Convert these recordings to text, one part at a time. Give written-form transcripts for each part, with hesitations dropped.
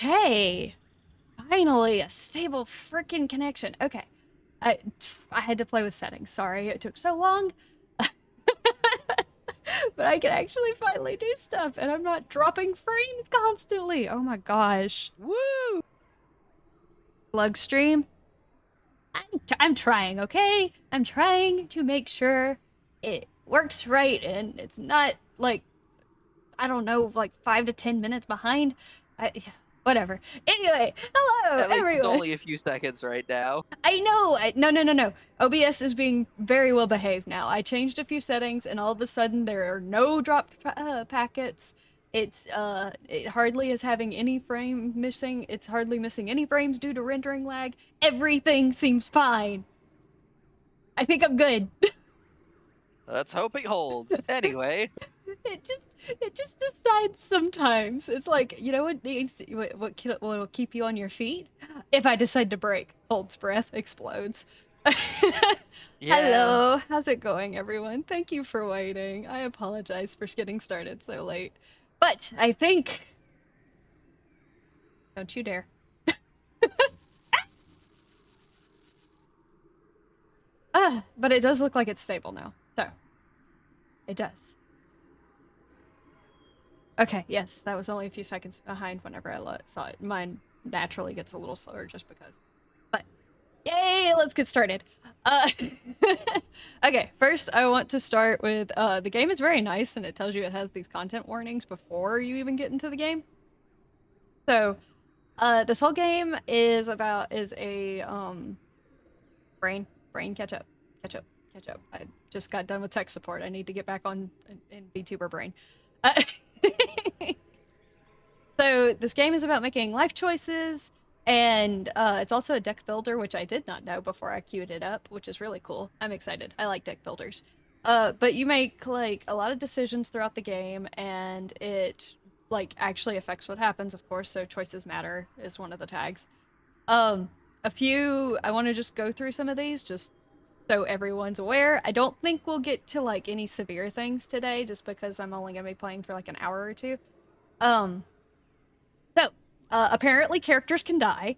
Okay. Finally, a stable freaking connection. Okay. I I had to play with settings. Sorry, it took so long. But I can actually finally do stuff and I'm not dropping frames constantly. Oh my gosh. Woo! Slug stream. I'm trying, okay? I'm trying to make sure it works right and it's not like I don't know, like 5 to 10 minutes behind. I, whatever. Anyway, hello At least it's everyone. only a few seconds right now. I know. No. OBS is being very well behaved now. I changed a few settings, and all of a sudden there are no dropped packets. It hardly is having any frame missing. It's hardly missing any frames due to rendering lag. Everything seems fine. I think I'm good. Let's hope it holds. Anyway, it just it just decides sometimes. It's like, you know what needs to, what will keep you on your feet? If I decide to break, holds breath, explodes. yeah. Hello, how's it going, everyone? Thank you for waiting. I apologize for getting started so late, but I think don't you dare. But it does look like it's stable now, so it does. Okay, yes, that was only a few seconds behind whenever I saw it. Mine naturally gets a little slower just because. But yay, let's get started. Uh, okay, first I want to start with the game is very nice and it tells you it has these content warnings before you even get into the game. So, this whole game is a brain catch up. I just got done with tech support. I need to get back on in VTuber brain. Uh, So this game is about making life choices, and it's also a deck builder, which I did not know before I queued it up, which is really cool. I'm excited. I like deck builders. But you make like a lot of decisions throughout the game, and it like actually affects what happens, of course. So choices matter is one of the tags. Um, a few. I want to just go through some of these, just so everyone's aware. I don't think we'll get to like any severe things today, just because I'm only gonna be playing for like an hour or two. Um, so, apparently characters can die.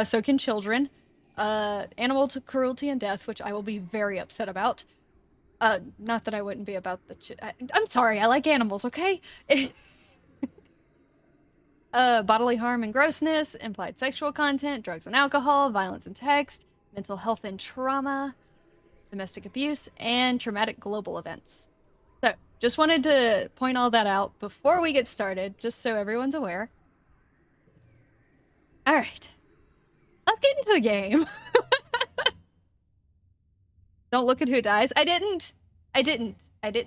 So can children. Animal to cruelty and death, which I will be very upset about. Not that I wouldn't be about I'm sorry, I like animals, okay? Bodily harm and grossness, implied sexual content, drugs and alcohol, violence and text, mental health and trauma, domestic abuse, and traumatic global events. So, just wanted to point all that out before we get started, just so everyone's aware. All right, let's get into the game. Don't look at who dies. I didn't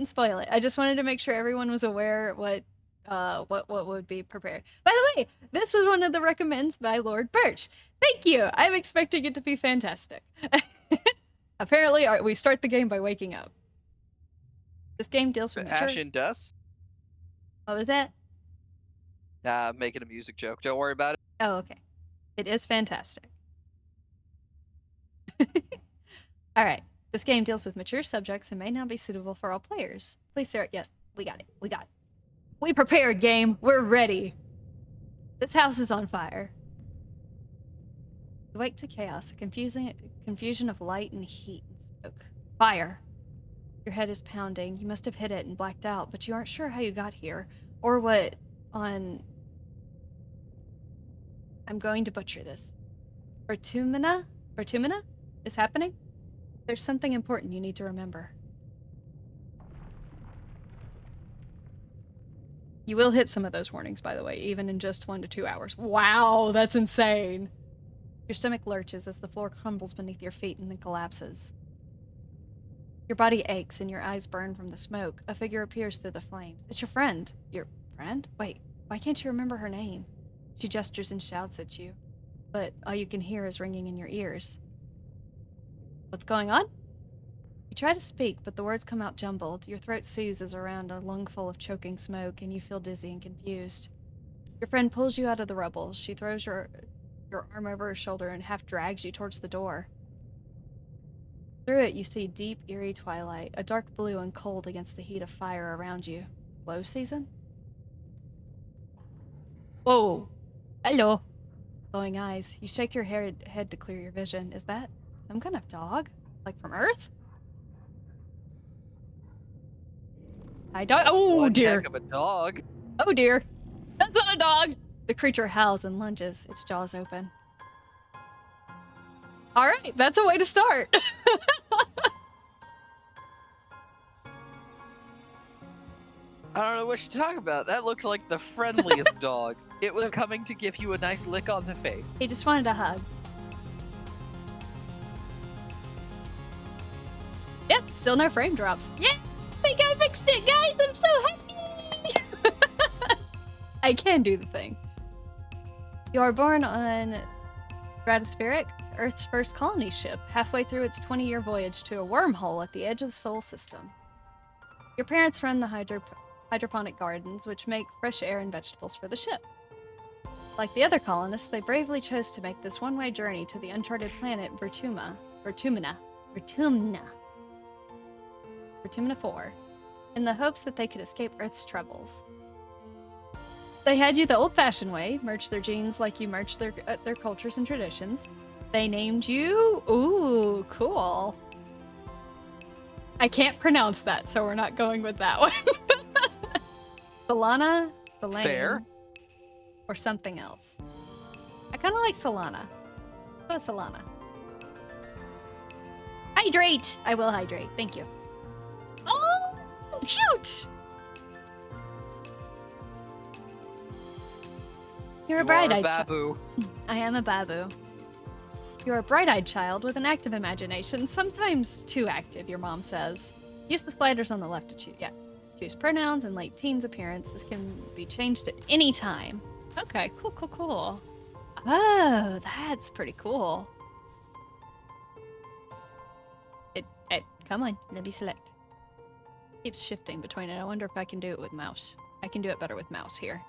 spoil it. I just wanted to make sure everyone was aware what would be prepared. By the way, this was one of the recommends by Lord Birch. Thank you. I'm expecting it to be fantastic. Apparently, we start the game by waking up. This game deals with Ash mature. and dust. What was that? Nah, I'm making a music joke. Don't worry about it. Oh, okay. It is fantastic. All right. This game deals with mature subjects and may not be suitable for all players. Please start. Yeah, we got it. We got it. We prepared, game. We're ready. This house is on fire. You wake to chaos, a confusion of light and heat and smoke. Fire. Your head is pounding. You must have hit it and blacked out, but you aren't sure how you got here or what on. I'm going to butcher this. Bertumina is happening? There's something important you need to remember. You will hit some of those warnings, by the way, even in just 1 to 2 hours. Wow, that's insane. Your stomach lurches as the floor crumbles beneath your feet and then collapses. Your body aches and your eyes burn from the smoke. A figure appears through the flames. It's your friend. Your friend? Wait, why can't you remember her name? She gestures and shouts at you, but all you can hear is ringing in your ears. What's going on? You try to speak, but the words come out jumbled. Your throat seizes around a lungful of choking smoke, and you feel dizzy and confused. Your friend pulls you out of the rubble. She throws your arm over her shoulder and half drags you towards the door. Through it, you see deep, eerie twilight, a dark blue and cold against the heat of fire around you. Low season? Whoa. Hello. Glowing eyes. You shake your head to clear your vision. Is that some kind of dog? Like from Earth? I don't. That's Oh one dear. heck of a dog. Oh dear. That's not a dog. The creature howls and lunges, its jaws open. All right, that's a way to start. I don't know what you're talking about. That looked like the friendliest dog. It was coming to give you a nice lick on the face. He just wanted a hug. Yep, still no frame drops. Yeah, I think I fixed it, guys. I'm so happy. I can do the thing. You are born on Stratospheric, Earth's first colony ship, halfway through its 20-year voyage to a wormhole at the edge of the Sol system. Your parents run the hydroponic gardens, which make fresh air and vegetables for the ship. Like the other colonists, they bravely chose to make this one-way journey to the uncharted planet Vertumina 4, in the hopes that they could escape Earth's troubles. They had you the old-fashioned way, merged their genes like you merged their cultures and traditions. They named you... Ooh, cool. I can't pronounce that, so we're not going with that one. Solana, Selene, Fair. or something else. I kind of like Solana. Oh, Solana. Hydrate! I will hydrate. Thank you. Oh, cute! You're a bright-eyed babu. I am a babu. You're a bright-eyed child with an active imagination, sometimes too active, your mom says. Use the sliders on the left to choose. Yeah. Choose pronouns and late teens appearance. This can be changed at any time. Okay, cool. Oh, that's pretty cool. Come on, let me select. Keeps shifting between it. I wonder if I can do it with mouse. I can do it better with mouse here.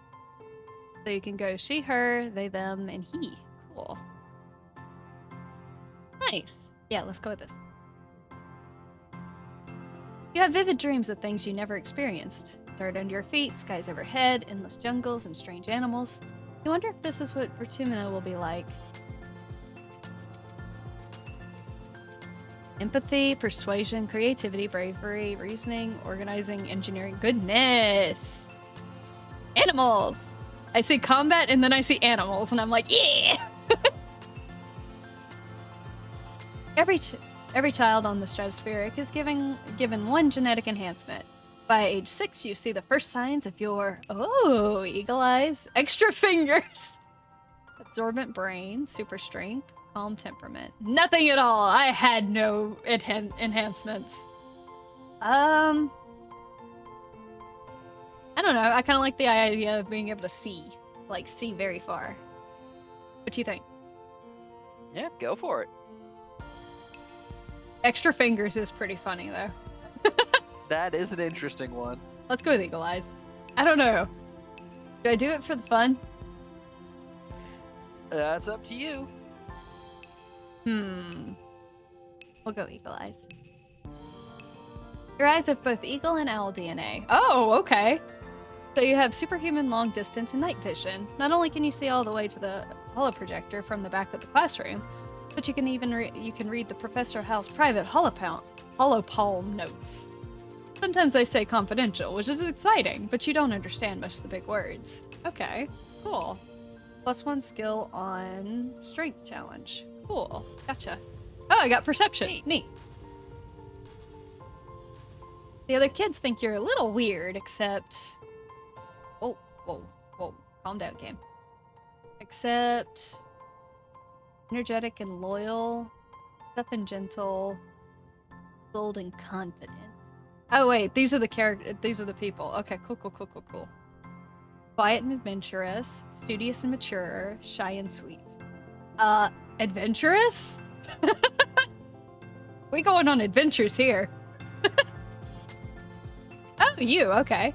So you can go she, her, they, them, and he. Cool. Nice. Yeah, let's go with this. You have vivid dreams of things you never experienced. Dirt under your feet, skies overhead, endless jungles, and strange animals. You wonder if this is what Vertumina will be like. Empathy, persuasion, creativity, bravery, reasoning, organizing, engineering. Goodness! Animals! I see combat and then I see animals, and I'm like, yeah! Every child on the Stratospheric is given one genetic enhancement. By age 6, you see the first signs of your, eagle eyes, extra fingers, absorbent brain, super strength, calm temperament. Nothing at all. I had no enhancements. I don't know. I kind of like the idea of being able to see very far. What do you think? Yeah, go for it. Extra fingers is pretty funny, though. That is an interesting one. Let's go with eagle eyes. I don't know. Do I do it for the fun? That's up to you. We'll go eagle eyes. Your eyes have both eagle and owl DNA. Oh, okay. So you have superhuman long distance and night vision. Not only can you see all the way to the holoprojector from the back of the classroom, but you can even read the Professor Howe's private holopalm notes. Sometimes they say confidential, which is exciting, but you don't understand much of the big words. Okay, cool. +1 skill on strength challenge. Cool, gotcha. Oh, I got perception. Neat. The other kids think you're a little weird, except... Whoa. Calm down, game. Except... energetic and loyal, tough and gentle, bold and confident. Oh wait, these are the people. Okay, cool. Quiet and adventurous, studious and mature, shy and sweet. Adventurous? We going on adventures here. Oh, you, okay.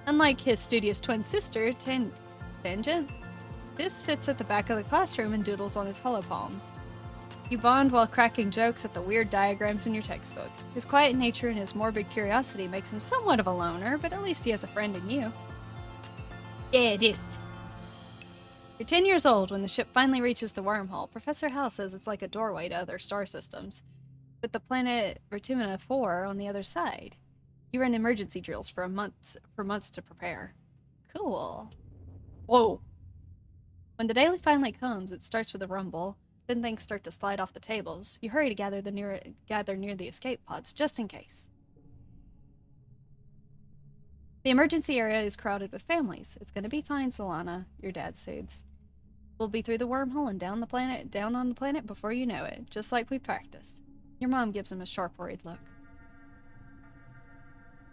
Unlike his studious twin sister, Tangent, this sits at the back of the classroom and doodles on his holopalm. You bond while cracking jokes at the weird diagrams in your textbook. His quiet nature and his morbid curiosity makes him somewhat of a loner, but at least he has a friend in you. Yeah, it is. You're 10 years old when the ship finally reaches the wormhole. Professor Hal says it's like a doorway to other star systems, with the planet Vertumina 4 on the other side. You run emergency drills for months to prepare. Cool. Whoa. When the daily finally comes, it starts with a rumble. Then things start to slide off the tables. You hurry to gather near the escape pods, just in case. The emergency area is crowded with families. It's gonna be fine, Solana, your dad soothes. We'll be through the wormhole and down on the planet before you know it, just like we practiced. Your mom gives him a sharp, worried look.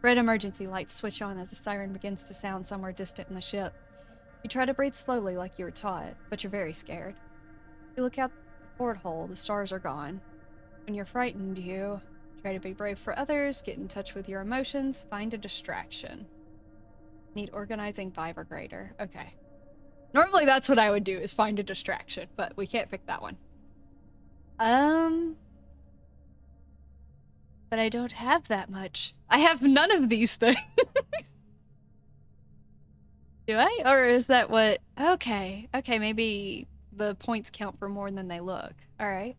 Red emergency lights switch on as a siren begins to sound somewhere distant in the ship. You try to breathe slowly like you were taught, but you're very scared. You look out the porthole, the stars are gone. When you're frightened, you try to be brave for others, get in touch with your emotions, find a distraction. Need organizing 5 or greater. Okay. Normally that's what I would do, is find a distraction, but we can't pick that one. But I don't have that much. I have none of these things. Do I? Or is that what... Okay, maybe the points count for more than they look. Alright.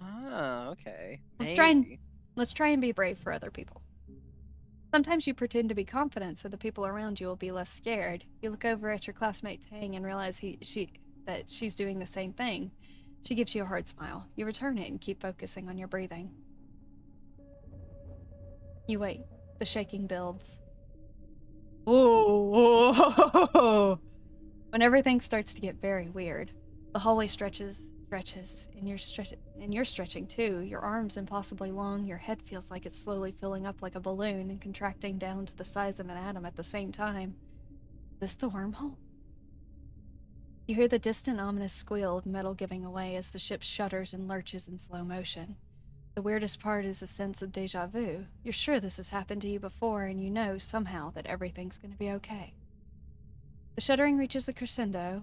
Oh, okay. Let's try and be brave for other people. Sometimes you pretend to be confident so the people around you will be less scared. You look over at your classmate Tang and realize that she's doing the same thing. She gives you a hard smile. You return it and keep focusing on your breathing. You wait. The shaking builds. Whoa. When everything starts to get very weird, the hallway stretches, and you're stretching too. Your arms impossibly long, your head feels like it's slowly filling up like a balloon and contracting down to the size of an atom at the same time. Is this the wormhole? You hear the distant, ominous squeal of metal giving away as the ship shudders and lurches in slow motion. The weirdest part is a sense of deja vu. You're sure this has happened to you before, and you know somehow that everything's going to be okay. The shuddering reaches a crescendo,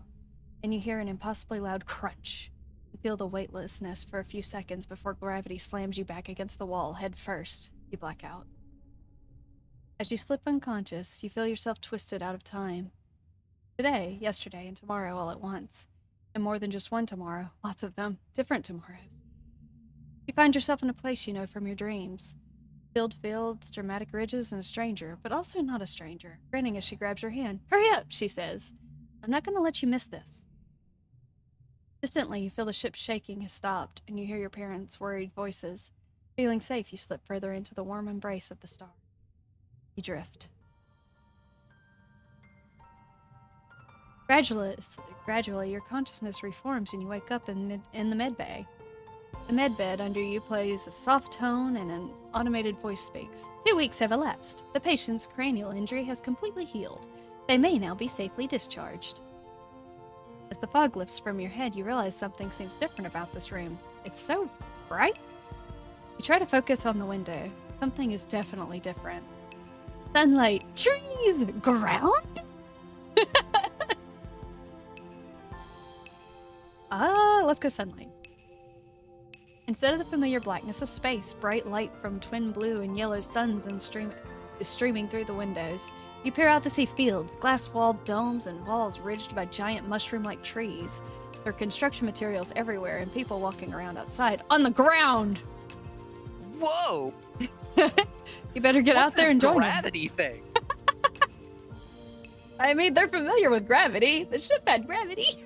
and you hear an impossibly loud crunch. You feel the weightlessness for a few seconds before gravity slams you back against the wall, head first. You black out. As you slip unconscious, you feel yourself twisted out of time. Today, yesterday, and tomorrow all at once. And more than just one tomorrow, lots of them, different tomorrows. You find yourself in a place you know from your dreams. Filled fields, dramatic ridges, and a stranger, but also not a stranger, grinning as she grabs your hand. Hurry up, she says. I'm not going to let you miss this. Distantly, you feel the ship shaking has stopped, and you hear your parents' worried voices. Feeling safe, you slip further into the warm embrace of the star. You drift. Gradually, your consciousness reforms and you wake up in the med bay. The med bed under you plays a soft tone and an automated voice speaks. 2 weeks have elapsed. The patient's cranial injury has completely healed. They may now be safely discharged. As the fog lifts from your head, you realize something seems different about this room. It's so bright. You try to focus on the window. Something is definitely different. Sunlight, trees, ground? Let's go sunlight. Instead of the familiar blackness of space, bright light from twin blue and yellow suns is streaming through the windows. You peer out to see fields, glass-walled domes, and walls ridged by giant mushroom-like trees. There are construction materials everywhere and people walking around outside on the ground. Whoa! You better get out there and join them. Gravity thing. I mean, they're familiar with gravity. The ship had gravity.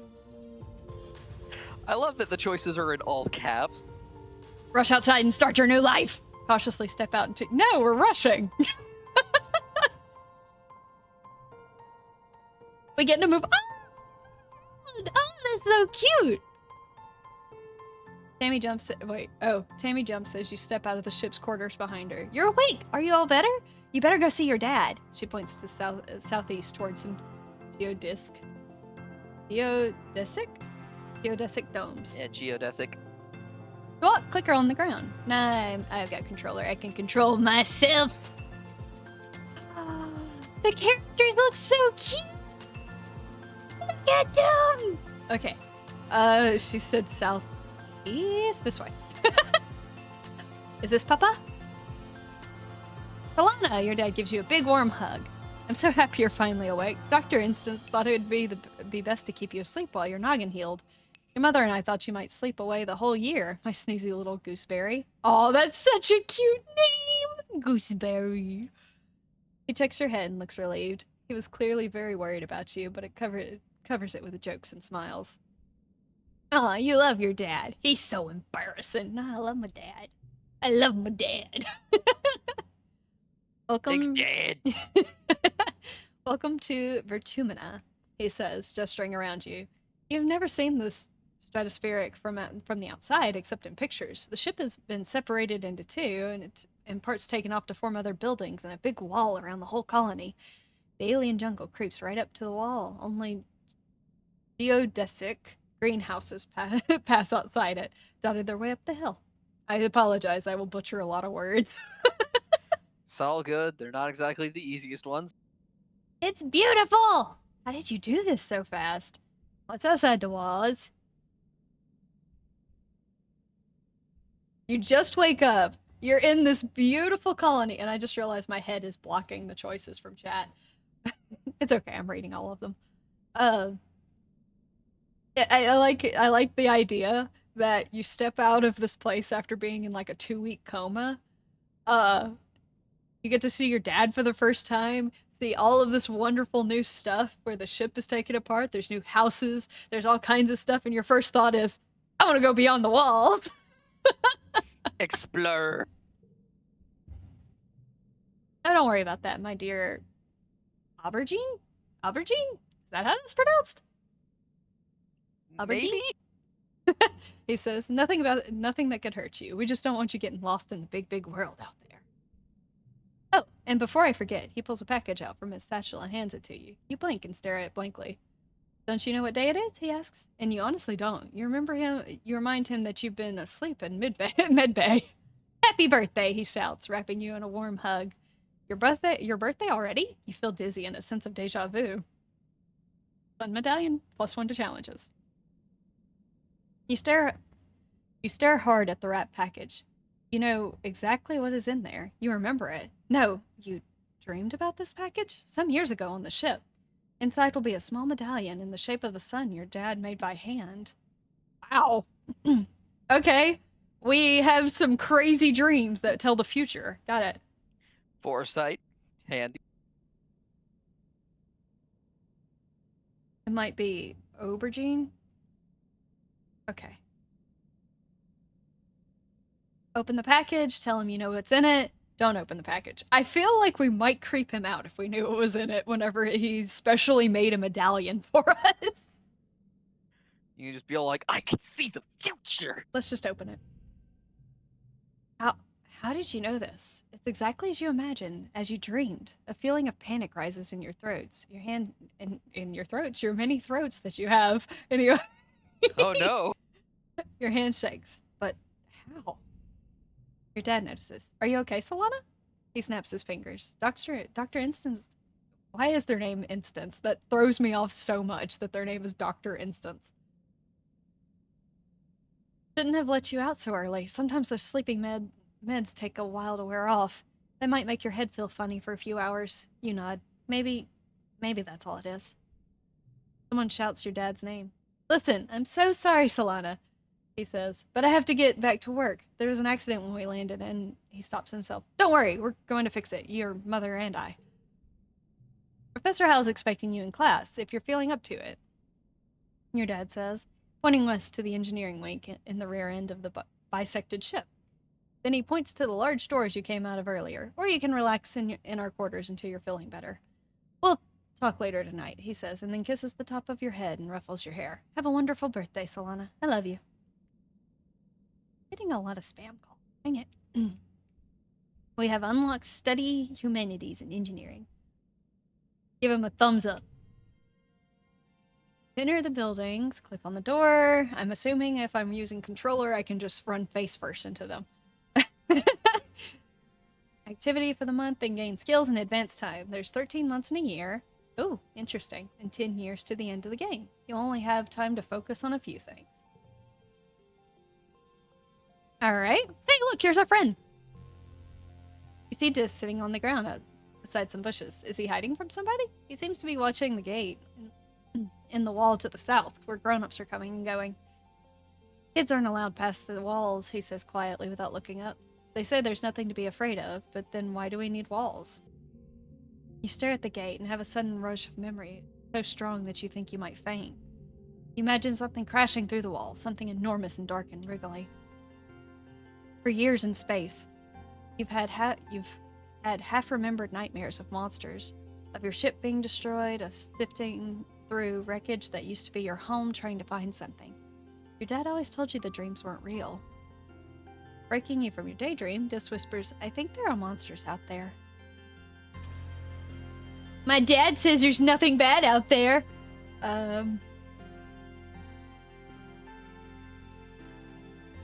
I love that the choices are in all caps. Rush outside and start your new life. Cautiously step out into... No, we're rushing. We get to move... Oh, that's so cute. Tammy jumps... Tammy jumps as you step out of the ship's quarters behind her. You're awake. Are you all better? You better go see your dad. She points to southeast towards some geodesic domes. Yeah, geodesic. Go up, click her on the ground. Nah, I've got controller. I can control myself. The characters look so cute. Look at them. Okay. She said southeast. This way. Is this Papa? Alana, your dad gives you a big warm hug. I'm so happy you're finally awake. Dr. Instance thought it would be be best to keep you asleep while your noggin healed. Your mother and I thought you might sleep away the whole year, my snoozy little gooseberry. Oh, that's such a cute name! Gooseberry. He checks your head and looks relieved. He was clearly very worried about you, but it covers it with jokes and smiles. Oh, you love your dad. He's so embarrassing. No, I love my dad. I love my dad. Welcome. Thanks, Dad. Welcome to Vertumina, he says, gesturing around you. You've never seen this stratospheric from the outside, except in pictures. The ship has been separated into two, and parts taken off to form other buildings and a big wall around the whole colony. The alien jungle creeps right up to the wall. Only geodesic greenhouses pass outside it, dotted their way up the hill. I apologize, I will butcher a lot of words. It's all good. They're not exactly the easiest ones. It's beautiful! How did you do this so fast? What's outside the walls? You just wake up. You're in this beautiful colony, and I just realized my head is blocking the choices from chat. It's okay, I'm reading all of them. I like the idea that you step out of this place after being in like a 2-week coma. You get to see your dad for the first time, see all of this wonderful new stuff where the ship is taken apart, there's new houses, there's all kinds of stuff, and your first thought is, I want to go beyond the walls. Explore. Oh, don't worry about that, my dear Aubergine? Aubergine? Is that how it's pronounced? Aubergine? Maybe? He says, nothing that could hurt you. We just don't want you getting lost in the big, big world out there. Oh, and before I forget, he pulls a package out from his satchel and hands it to you. You blink and stare at it blankly. Don't you know what day it is? He asks. And you honestly don't. You remind him that you've been asleep in medbay. Happy birthday, he shouts, wrapping you in a warm hug. Your birthday already? You feel dizzy and a sense of deja vu. Fun medallion, +1 to challenges. You stare hard at the wrapped package. You know exactly what is in there. You remember it. No, you dreamed about this package? Some years ago on the ship. Inside will be a small medallion in the shape of a sun your dad made by hand. Wow. Okay. We have some crazy dreams that tell the future. Got it. Foresight. Handy. It might be aubergine. Okay. Open the package, tell him you know what's in it. Don't open the package. I feel like we might creep him out if we knew what was in it whenever he specially made a medallion for us. You can just be all like, I can see the future. Let's just open it. How did you know this? It's exactly as you imagined, as you dreamed. A feeling of panic rises in your throats. Your hand in your throats, your many throats that you have. Anyway. Oh no. Your hand shakes. But how? Your dad notices. Are you okay, Solana? He snaps his fingers. Dr. Instance. Why is their name Instance? That throws me off so much that their name is Dr. Instance. Shouldn't have let you out so early. Sometimes those sleeping meds take a while to wear off. They might make your head feel funny for a few hours. You nod. Maybe that's all it is. Someone shouts your dad's name. Listen, I'm so sorry, Solana, he says, but I have to get back to work. There was an accident when we landed, and he stops himself. Don't worry, we're going to fix it, your mother and I. Professor Hal's expecting you in class, if you're feeling up to it, your dad says, pointing west to the engineering wing in the rear end of the bisected ship. Then he points to the large doors you came out of earlier, or you can relax in our quarters until you're feeling better. We'll talk later tonight, he says, and then kisses the top of your head and ruffles your hair. Have a wonderful birthday, Solana. I love you. Getting a lot of spam calls. Dang it. We have unlocked study humanities and engineering. Give him a thumbs up. Enter the buildings, click on the door. I'm assuming if I'm using controller, I can just run face first into them. Activity for the month and gain skills in advanced time. There's 13 months in a year. Oh, interesting. And 10 years to the end of the game. You only have time to focus on a few things. Alright. Hey, look, here's our friend. You see Dis sitting on the ground beside some bushes. Is he hiding from somebody? He seems to be watching the gate. in the wall to the south, where grown-ups are coming and going. Kids aren't allowed past the walls, he says quietly without looking up. They say there's nothing to be afraid of, but then why do we need walls? You stare at the gate and have a sudden rush of memory, so strong that you think you might faint. You imagine something crashing through the wall, something enormous and dark and wriggly. For years in space, you've had half-remembered nightmares of monsters, of your ship being destroyed, of sifting through wreckage that used to be your home trying to find something. Your dad always told you the dreams weren't real. Breaking you from your daydream, Dis whispers, I think there are monsters out there. My dad says there's nothing bad out there.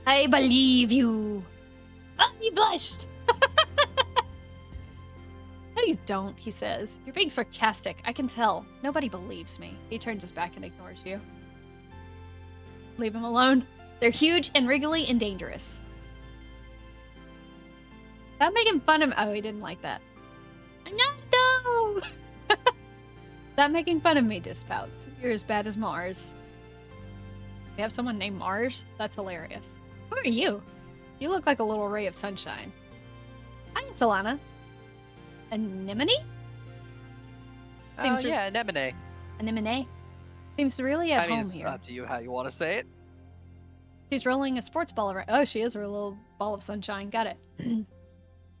I believe you. Oh, you blushed. No, you don't, he says. You're being sarcastic. I can tell. Nobody believes me. He turns his back and ignores you. Leave him alone. They're huge and wriggly and dangerous. Stop making fun of him. Oh, he didn't like that. I'm not, though. Stop making fun of me, Dispouts. You're as bad as Mars. We have someone named Mars? That's hilarious. Who are you? You look like a little ray of sunshine. Hi, Solana. Anemone? Oh, yeah, anemone. Anemone? Seems really at home it's here. up to you how you want to say it. She's rolling a sports ball around. Oh, she is her little ball of sunshine. Got it.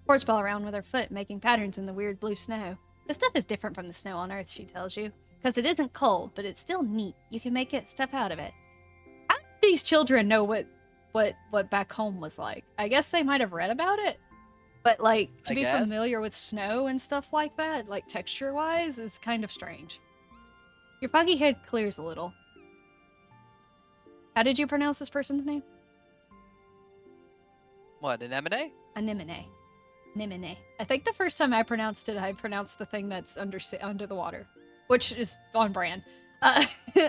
Sports ball around with her foot, making patterns in the weird blue snow. The stuff is different from the snow on Earth, she tells you. Because it isn't cold, but it's still neat. You can make stuff out of it. How do these children know what back home was like? I guess they might have read about it. But, like, to be familiar with snow and stuff like that, like, texture-wise, is kind of strange. Your foggy head clears a little. How did you pronounce this person's name? What, anemone? Anemone. Anemone. I think the first time I pronounced it, I pronounced the thing that's under the water, which is on brand.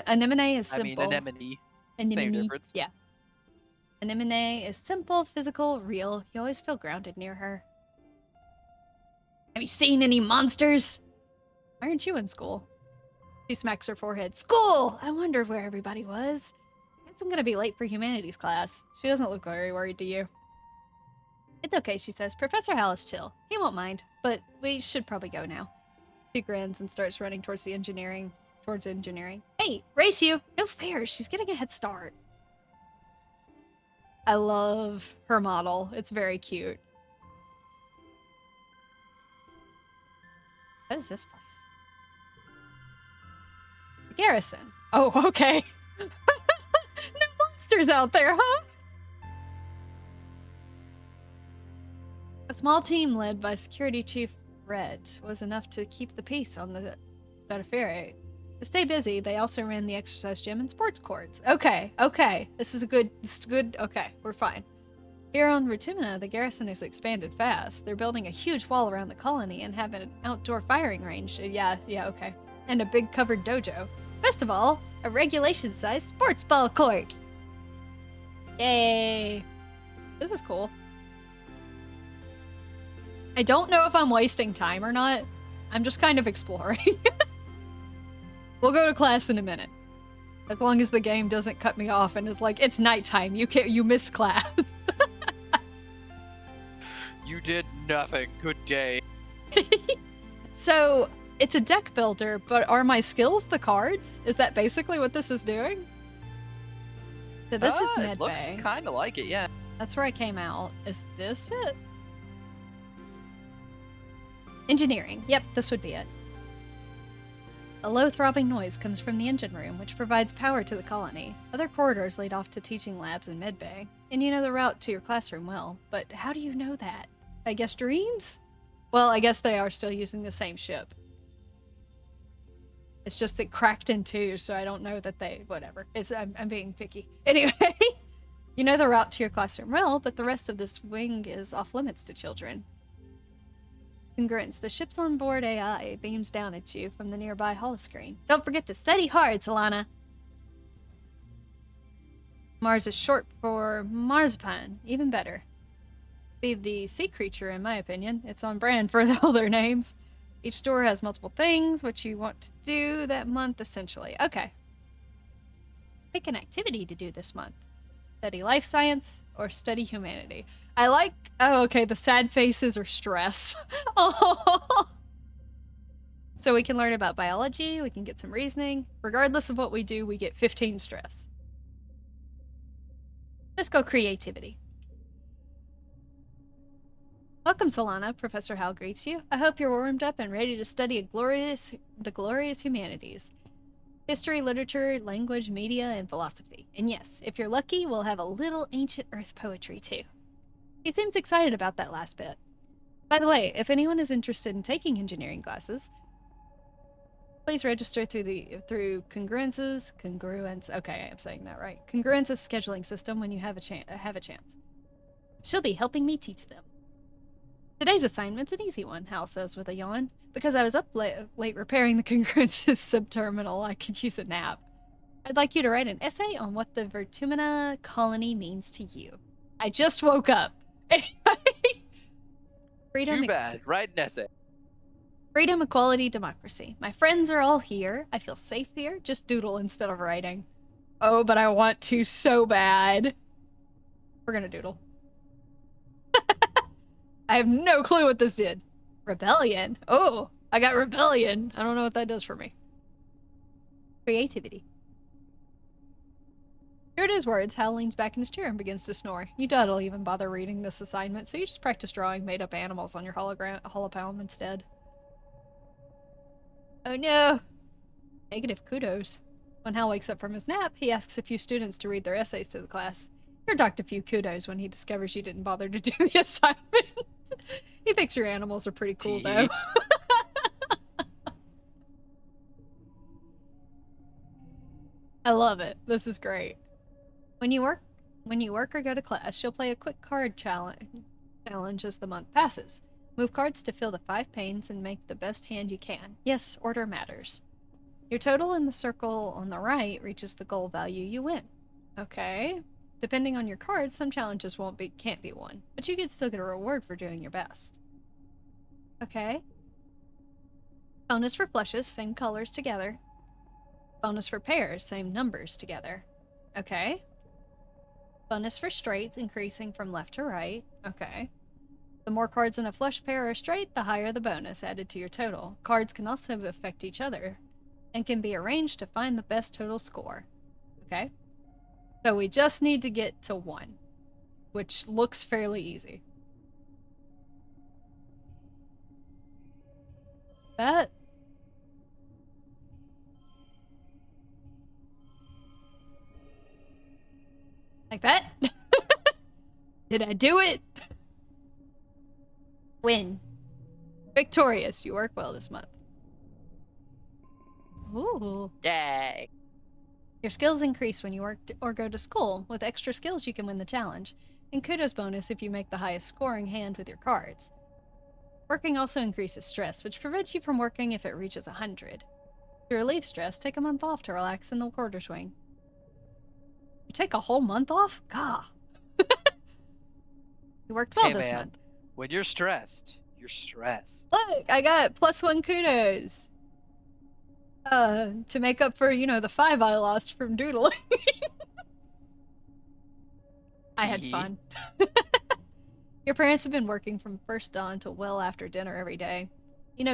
Anemone is simple. I mean, anemone. Same Anemone. difference. Yeah. Anemone is simple, physical, real. You always feel grounded near her. Have you seen any monsters? Why aren't you in school? She smacks her forehead. School! I wonder where everybody was. Guess I'm gonna be late for humanities class. She doesn't look very worried to you. It's okay, she says. Professor Hal is chill. He won't mind, but we should probably go now. She grins and starts running towards engineering. Hey, race you! No fair, she's getting a head start. I love her model. It's very cute. What is this place? The garrison. Oh, okay. No monsters out there, huh? A small team led by Security Chief Red was enough to keep the peace on the Stratoferate. To stay busy, they also ran the exercise gym and sports courts. Okay. This is good. Okay, we're fine. Here on Rutumina, the garrison has expanded fast. They're building a huge wall around the colony and have an outdoor firing range. Yeah, okay. And a big covered dojo. Best of all, a regulation-sized sports ball court. Yay. This is cool. I don't know if I'm wasting time or not. I'm just kind of exploring. We'll go to class in a minute. As long as the game doesn't cut me off and is like, it's nighttime, you missed class. You did nothing. Good day. So, it's a deck builder, but are my skills the cards? Is that basically what this is doing? So this is medbay. It looks kind of like it, yeah. That's where I came out. Is this it? Engineering. Yep, this would be it. A low throbbing noise comes from the engine room, which provides power to the colony. Other corridors lead off to teaching labs and medbay. And you know the route to your classroom well, but how do you know that? I guess dreams? Well, I guess they are still using the same ship. It's just it cracked in two, so I don't know that they... Whatever. I'm being picky. Anyway, you know the route to your classroom well, but the rest of this wing is off limits to children. And grins. The ship's onboard AI beams down at you from the nearby holoscreen. Don't forget to study hard, Solana. Mars is short for marzipan. Even better. Be the sea creature, in my opinion. It's on brand for all their names. Each store has multiple things, what you want to do that month, essentially. Okay. Pick an activity to do this month. Study life science or study humanity. I like, oh, okay, the sad faces are stress. Oh. So we can learn about biology, we can get some reasoning. Regardless of what we do, we get 15 stress. Let's go creativity. Welcome, Solana. Professor Hal greets you. I hope you're warmed up and ready to study the glorious humanities. History, literature, language, media, and philosophy. And yes, if you're lucky, we'll have a little ancient Earth poetry too. He seems excited about that last bit. By the way, if anyone is interested in taking engineering classes, please register through Congruence's okay, I'm saying that right. Congruence's scheduling system when you have a chance. She'll be helping me teach them. Today's assignment's an easy one, Hal says with a yawn. Because I was up late repairing the Congruence's subterminal, I could use a nap. I'd like you to write an essay on what the Vertumina colony means to you. I just woke up. Too bad. Write an essay. Freedom, equality, democracy. My friends are all here. I feel safe here. Just doodle instead of writing. Oh, but I want to so bad. We're gonna doodle. I have no clue what this did. Rebellion. Oh, I got rebellion. I don't know what that does for me. Creativity. Heard his words, Hal leans back in his chair and begins to snore. You doubt I'll even bother reading this assignment, so you just practice drawing made-up animals on your holopalm instead. Oh no! Negative kudos. When Hal wakes up from his nap, he asks a few students to read their essays to the class. You're docked a few kudos when he discovers you didn't bother to do the assignment. He thinks your animals are pretty cool, though. I love it. This is great. When you work or go to class, you'll play a quick card challenge as the month passes. Move cards to fill the 5 panes and make the best hand you can. Yes, order matters. Your total in the circle on the right reaches the goal value, you win. Okay. Depending on your cards, some challenges can't be won, but you can still get a reward for doing your best. Okay. Bonus for flushes, same colors together. Bonus for pairs, same numbers together. Okay. Bonus for straights, increasing from left to right. Okay. The more cards in a flush, pair, or straight, the higher the bonus added to your total. Cards can also affect each other and can be arranged to find the best total score. Okay. So we just need to get to 1, which looks fairly easy. That... Like that? Did I do it? Win. Victorious. You work well this month. Ooh. Yay. Your skills increase when you work or go to school. With extra skills, you can win the challenge. And kudos bonus if you make the highest scoring hand with your cards. Working also increases stress, which prevents you from working if it reaches 100. To relieve stress, take a month off to relax in the quarter swing. You take a whole month off? Gah. You worked well this month. When you're stressed, you're stressed. Look, I got +1 kudos. To make up for, the 5 I lost from doodling. I had fun. Your parents have been working from first dawn till well after dinner every day.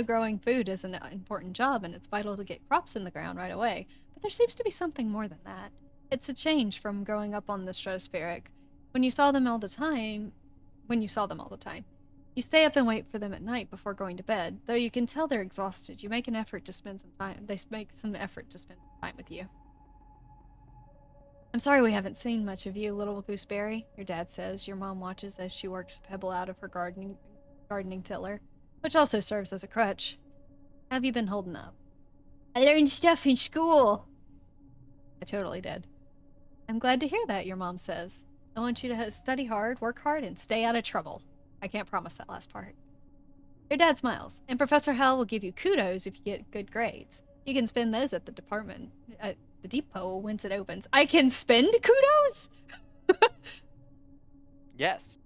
Growing food is an important job and it's vital to get crops in the ground right away. But there seems to be something more than that. It's a change from growing up on the stratospheric. When you saw them all the time, you stay up and wait for them at night before going to bed. Though you can tell they're exhausted, they make some effort to spend some time with you. I'm sorry we haven't seen much of you, little gooseberry, your dad says. Your mom watches as she works a pebble out of her gardening tiller, which also serves as a crutch. How have you been holding up? I learned stuff in school. I totally did. I'm glad to hear that, your mom says. I want you to study hard, work hard, and stay out of trouble. I can't promise that last part. Your dad smiles, and Professor Hal will give you kudos if you get good grades. You can spend those at the depot once it opens. I can spend kudos? Yes.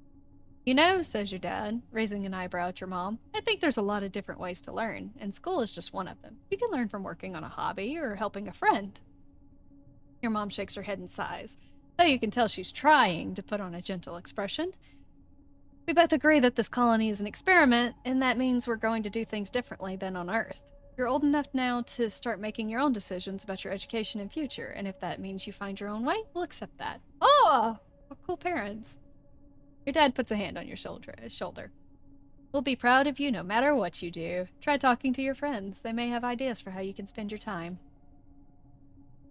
Says your dad, raising an eyebrow at your mom, I think there's a lot of different ways to learn, and school is just one of them. You can learn from working on a hobby or helping a friend. Your mom shakes her head and sighs, though you can tell she's trying to put on a gentle expression. We both agree that this colony is an experiment, and that means we're going to do things differently than on Earth. You're old enough now to start making your own decisions about your education and future, and if that means you find your own way, we'll accept that. Oh, what cool parents. Your dad puts a hand on your shoulder. We'll be proud of you no matter what you do. Try talking to your friends. They may have ideas for how you can spend your time.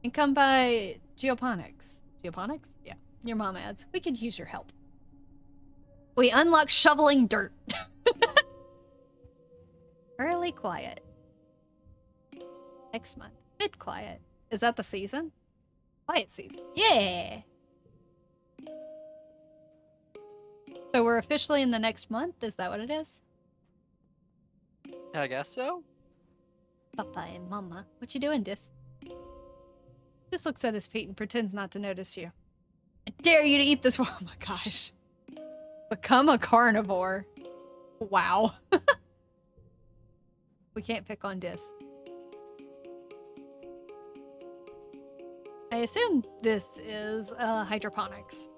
And come by Geoponics. Geoponics? Yeah. Your mom adds, we could use your help. We unlock shoveling dirt. Early quiet. Next month. Mid quiet. Is that the season? Quiet season. Yeah. So we're officially in the next month? Is that what it is? I guess so. Papa and Mama. What you doing, Dis? Dis looks at his feet and pretends not to notice you. I dare you to eat this one. Oh my gosh. Become a carnivore. Wow. We can't pick on Dis. I assume this is hydroponics.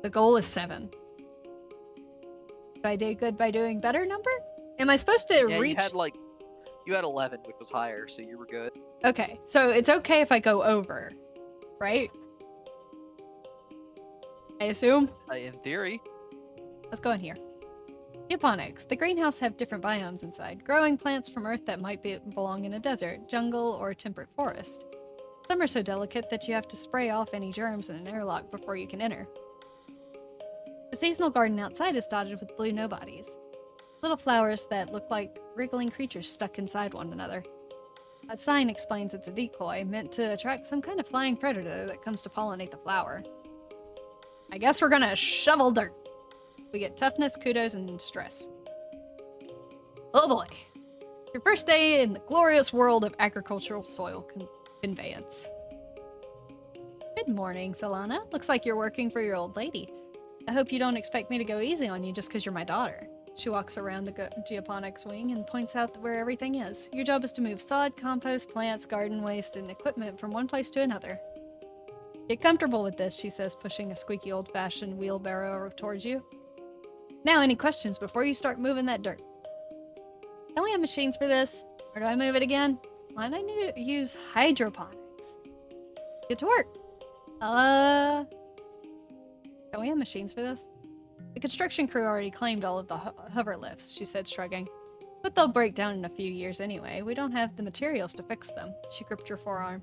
The goal is 7. If I did good by doing better number? Am I supposed to Yeah, reach... you had 11, which was higher, so you were good. Okay, so it's okay if I go over, right? I assume? In theory. Let's go in here. Geoponics. The greenhouse have different biomes inside, growing plants from Earth that might belong in a desert, jungle, or a temperate forest. Some are so delicate that you have to spray off any germs in an airlock before you can enter. The seasonal garden outside is dotted with blue nobodies. Little flowers that look like wriggling creatures stuck inside one another. A sign explains it's a decoy, meant to attract some kind of flying predator that comes to pollinate the flower. I guess we're gonna shovel dirt. We get toughness, kudos, and stress. Oh boy. Your first day in the glorious world of agricultural soil conveyance. Good morning, Solana. Looks like you're working for your old lady. I hope you don't expect me to go easy on you just because you're my daughter. She walks around the geoponics wing and points out where everything is. Your job is to move sod, compost, plants, garden waste, and equipment from one place to another. Get comfortable with this, she says, pushing a squeaky old-fashioned wheelbarrow towards you. Now, any questions before you start moving that dirt? Don't we have machines for this? Or do I move it again? Why don't I use hydroponics? Get to work. Don't we have machines for this? The construction crew already claimed all of the hover lifts, she said, shrugging. But they'll break down in a few years anyway. We don't have the materials to fix them. She gripped her forearm.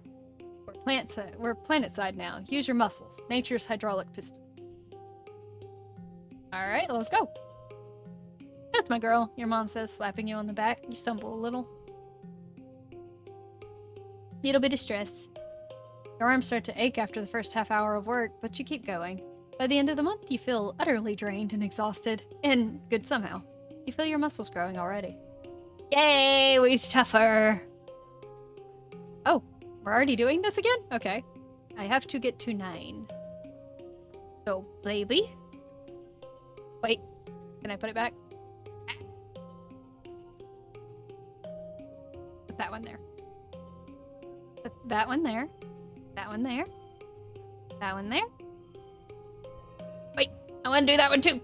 We're planet side now. Use your muscles. Nature's hydraulic piston. Alright, let's go. That's my girl, your mom says, slapping you on the back. You stumble a little. Little bit of stress. Your arms start to ache after the first half hour of work, but you keep going. By the end of the month, you feel utterly drained and exhausted. And good somehow. You feel your muscles growing already. Yay, we tougher. Oh, we're already doing this again? Okay. I have to get to 9. So, baby. Wait, can I put it back? Put that one there. Put that one there. That one there. That one there. Wait, I want to do that one too.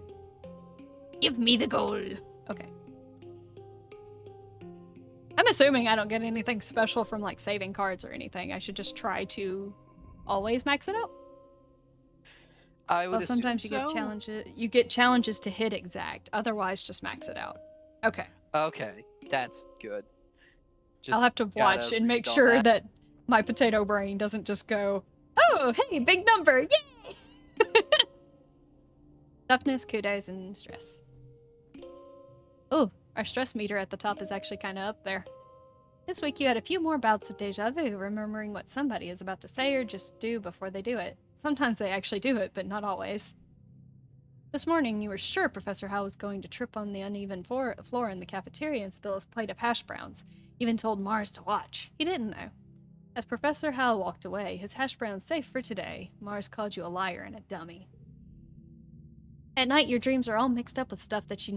Give me the goal. Okay. I'm assuming I don't get anything special from like saving cards or anything. I should just try to always max it out. I would assume sometimes you get challenges. You get challenges to hit exact. Otherwise, just max it out. Okay. Okay, that's good. I'll have to watch and make sure that my potato brain doesn't just go, oh, hey, big number, yay! Toughness, kudos, and stress. Oh, our stress meter at the top is actually kind of up there. This week you had a few more bouts of deja vu, remembering what somebody is about to say or just do before they do it. Sometimes they actually do it, but not always. This morning, you were sure Professor Howell was going to trip on the uneven floor in the cafeteria and spill his plate of hash browns. Even told Mars to watch. He didn't, though. As Professor Howell walked away, his hash browns safe for today, Mars called you a liar and a dummy. At night, your dreams are all mixed up with stuff that you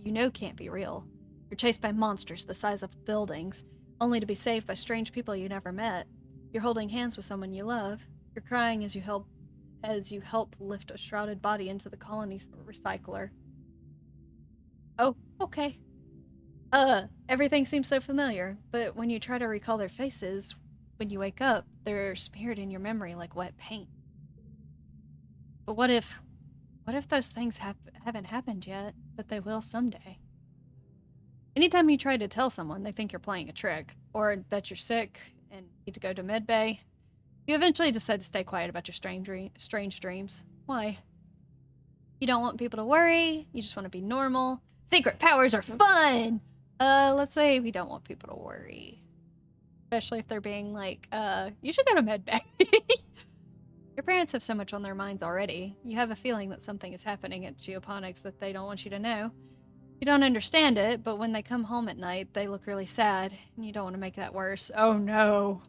know can't be real. You're chased by monsters the size of buildings, only to be saved by strange people you never met. You're holding hands with someone you love. You're crying as you help lift a shrouded body into the colony recycler. Oh, okay. Everything seems so familiar, but when you try to recall their faces, when you wake up, they're smeared in your memory like wet paint. But what if those things haven't happened yet, but they will someday? Anytime you try to tell someone, they think you're playing a trick, or that you're sick and need to go to medbay. You eventually decide to stay quiet about your strange dreams. Why? You don't want people to worry, you just want to be normal. Secret powers are fun! Let's say we don't want people to worry. Especially if they're being like, you should go to medbay. Your parents have so much on their minds already. You have a feeling that something is happening at Geoponics that they don't want you to know. You don't understand it, but when they come home at night, they look really sad, and you don't want to make that worse. Oh no.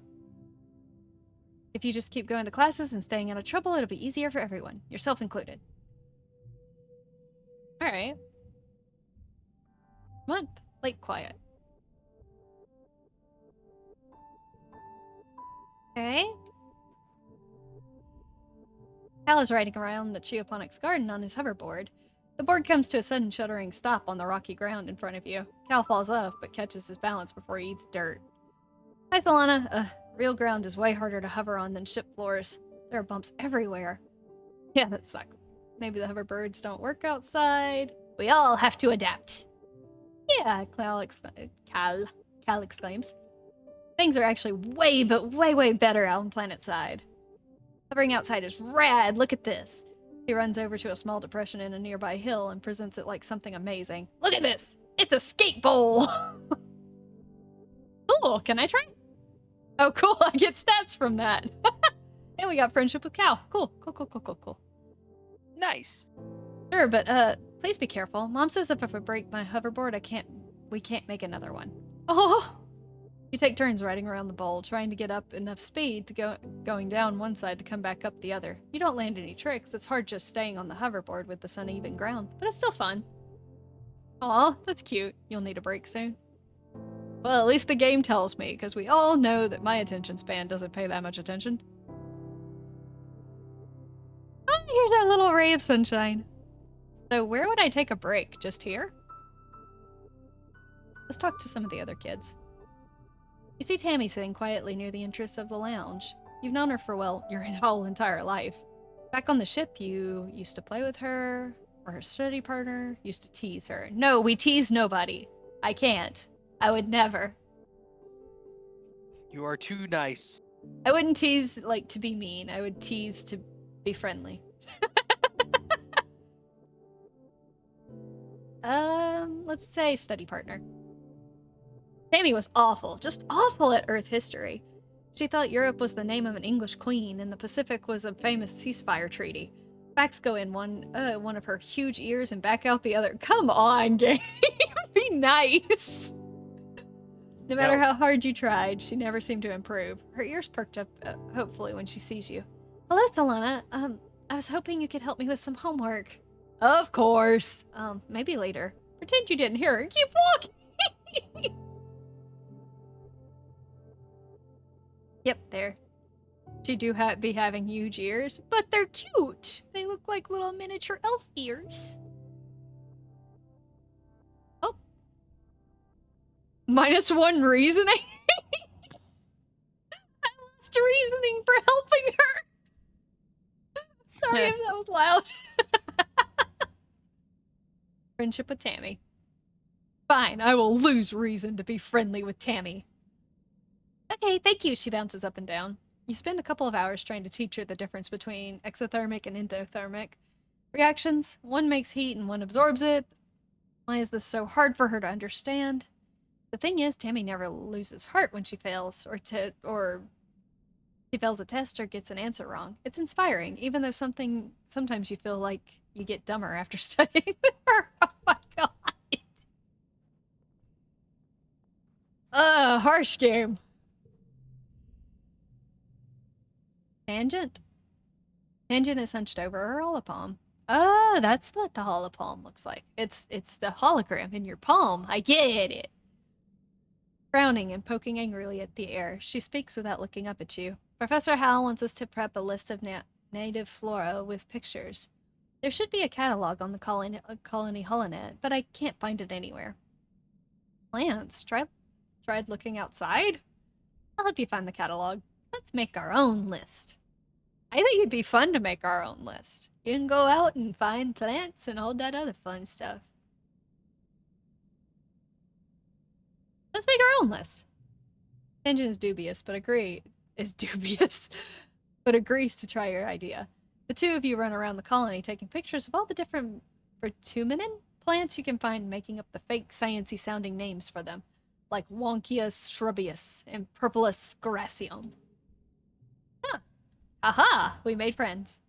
If you just keep going to classes and staying out of trouble, it'll be easier for everyone, yourself included. Alright. Month. Lake quiet. Okay. Cal is riding around the Geoponics garden on his hoverboard. The board comes to a sudden shuddering stop on the rocky ground in front of you. Cal falls off, but catches his balance before he eats dirt. Hi, Thalana. Real ground is way harder to hover on than ship floors. There are bumps everywhere. Yeah, that sucks. Maybe the hoverbirds don't work outside. We all have to adapt. Yeah, Cal exclaims. Things are actually way better out on planet side. Hovering outside is rad. Look at this. He runs over to a small depression in a nearby hill and presents it like something amazing. Look at this! It's a skate bowl! Cool, can I try? Oh, cool, I get stats from that. And we got friendship with Cal. Cool. Nice. Sure, but please be careful. Mom says if I break my hoverboard, we can't make another one. Oh! You take turns riding around the bowl, trying to get up enough speed to going down one side to come back up the other. You don't land any tricks. It's hard just staying on the hoverboard with this uneven ground, but it's still fun. Aw, that's cute. You'll need a break soon. Well, at least the game tells me, because we all know that my attention span doesn't pay that much attention. Oh, here's our little ray of sunshine. So where would I take a break? Just here? Let's talk to some of the other kids. You see Tammy sitting quietly near the entrance of the lounge. You've known her for, well, your whole entire life. Back on the ship, you used to play with her, or her study partner, used to tease her. No, we tease nobody. I can't. I would never. You are too nice. I wouldn't tease, like, to be mean. I would tease to be friendly. Let's say study partner. Tammy was awful, just awful at Earth history. She thought Europe was the name of an English queen and the Pacific was a famous ceasefire treaty. Facts go in one of her huge ears and back out the other. Come on, game. Be nice. No matter how hard you tried, she never seemed to improve. Her ears perked up, hopefully, when she sees you. Hello, Solana. I was hoping you could help me with some homework. Of course. Maybe later. Pretend you didn't hear her. Keep walking. Yep, there. She do be having huge ears, but they're cute. They look like little miniature elf ears. Oh. -1 reasoning? I lost reasoning for helping her. Sorry if that was loud. Friendship with Tammy. Fine, I will lose reason to be friendly with Tammy. Okay, thank you, she bounces up and down. You spend a couple of hours trying to teach her the difference between exothermic and endothermic reactions. One makes heat and one absorbs it. Why is this so hard for her to understand? The thing is, Tammy never loses heart when she fails, or she fails a test or gets an answer wrong. It's inspiring, even though sometimes you feel like you get dumber after studying with her. Oh my god. Harsh game. Tangent? Tangent is hunched over her holopalm. Oh, that's what the holopalm looks like. It's the hologram in your palm. I get it. Frowning and poking angrily at the air, she speaks without looking up at you. Professor Howell wants us to prep a list of native flora with pictures. There should be a catalog on the colony holonet, but I can't find it anywhere. Plants? Tried looking outside? I'll help you find the catalog. Let's make our own list. I think it'd be fun to make our own list. You can go out and find plants and all that other fun stuff. Let's make our own list. Tension is dubious, but agrees to try your idea. The two of you run around the colony taking pictures of all the different vertuminin plants you can find, making up the fake sciencey sounding names for them, like Wonkius shrubbius and Purpurus scaraceum. Huh. Aha! We made friends.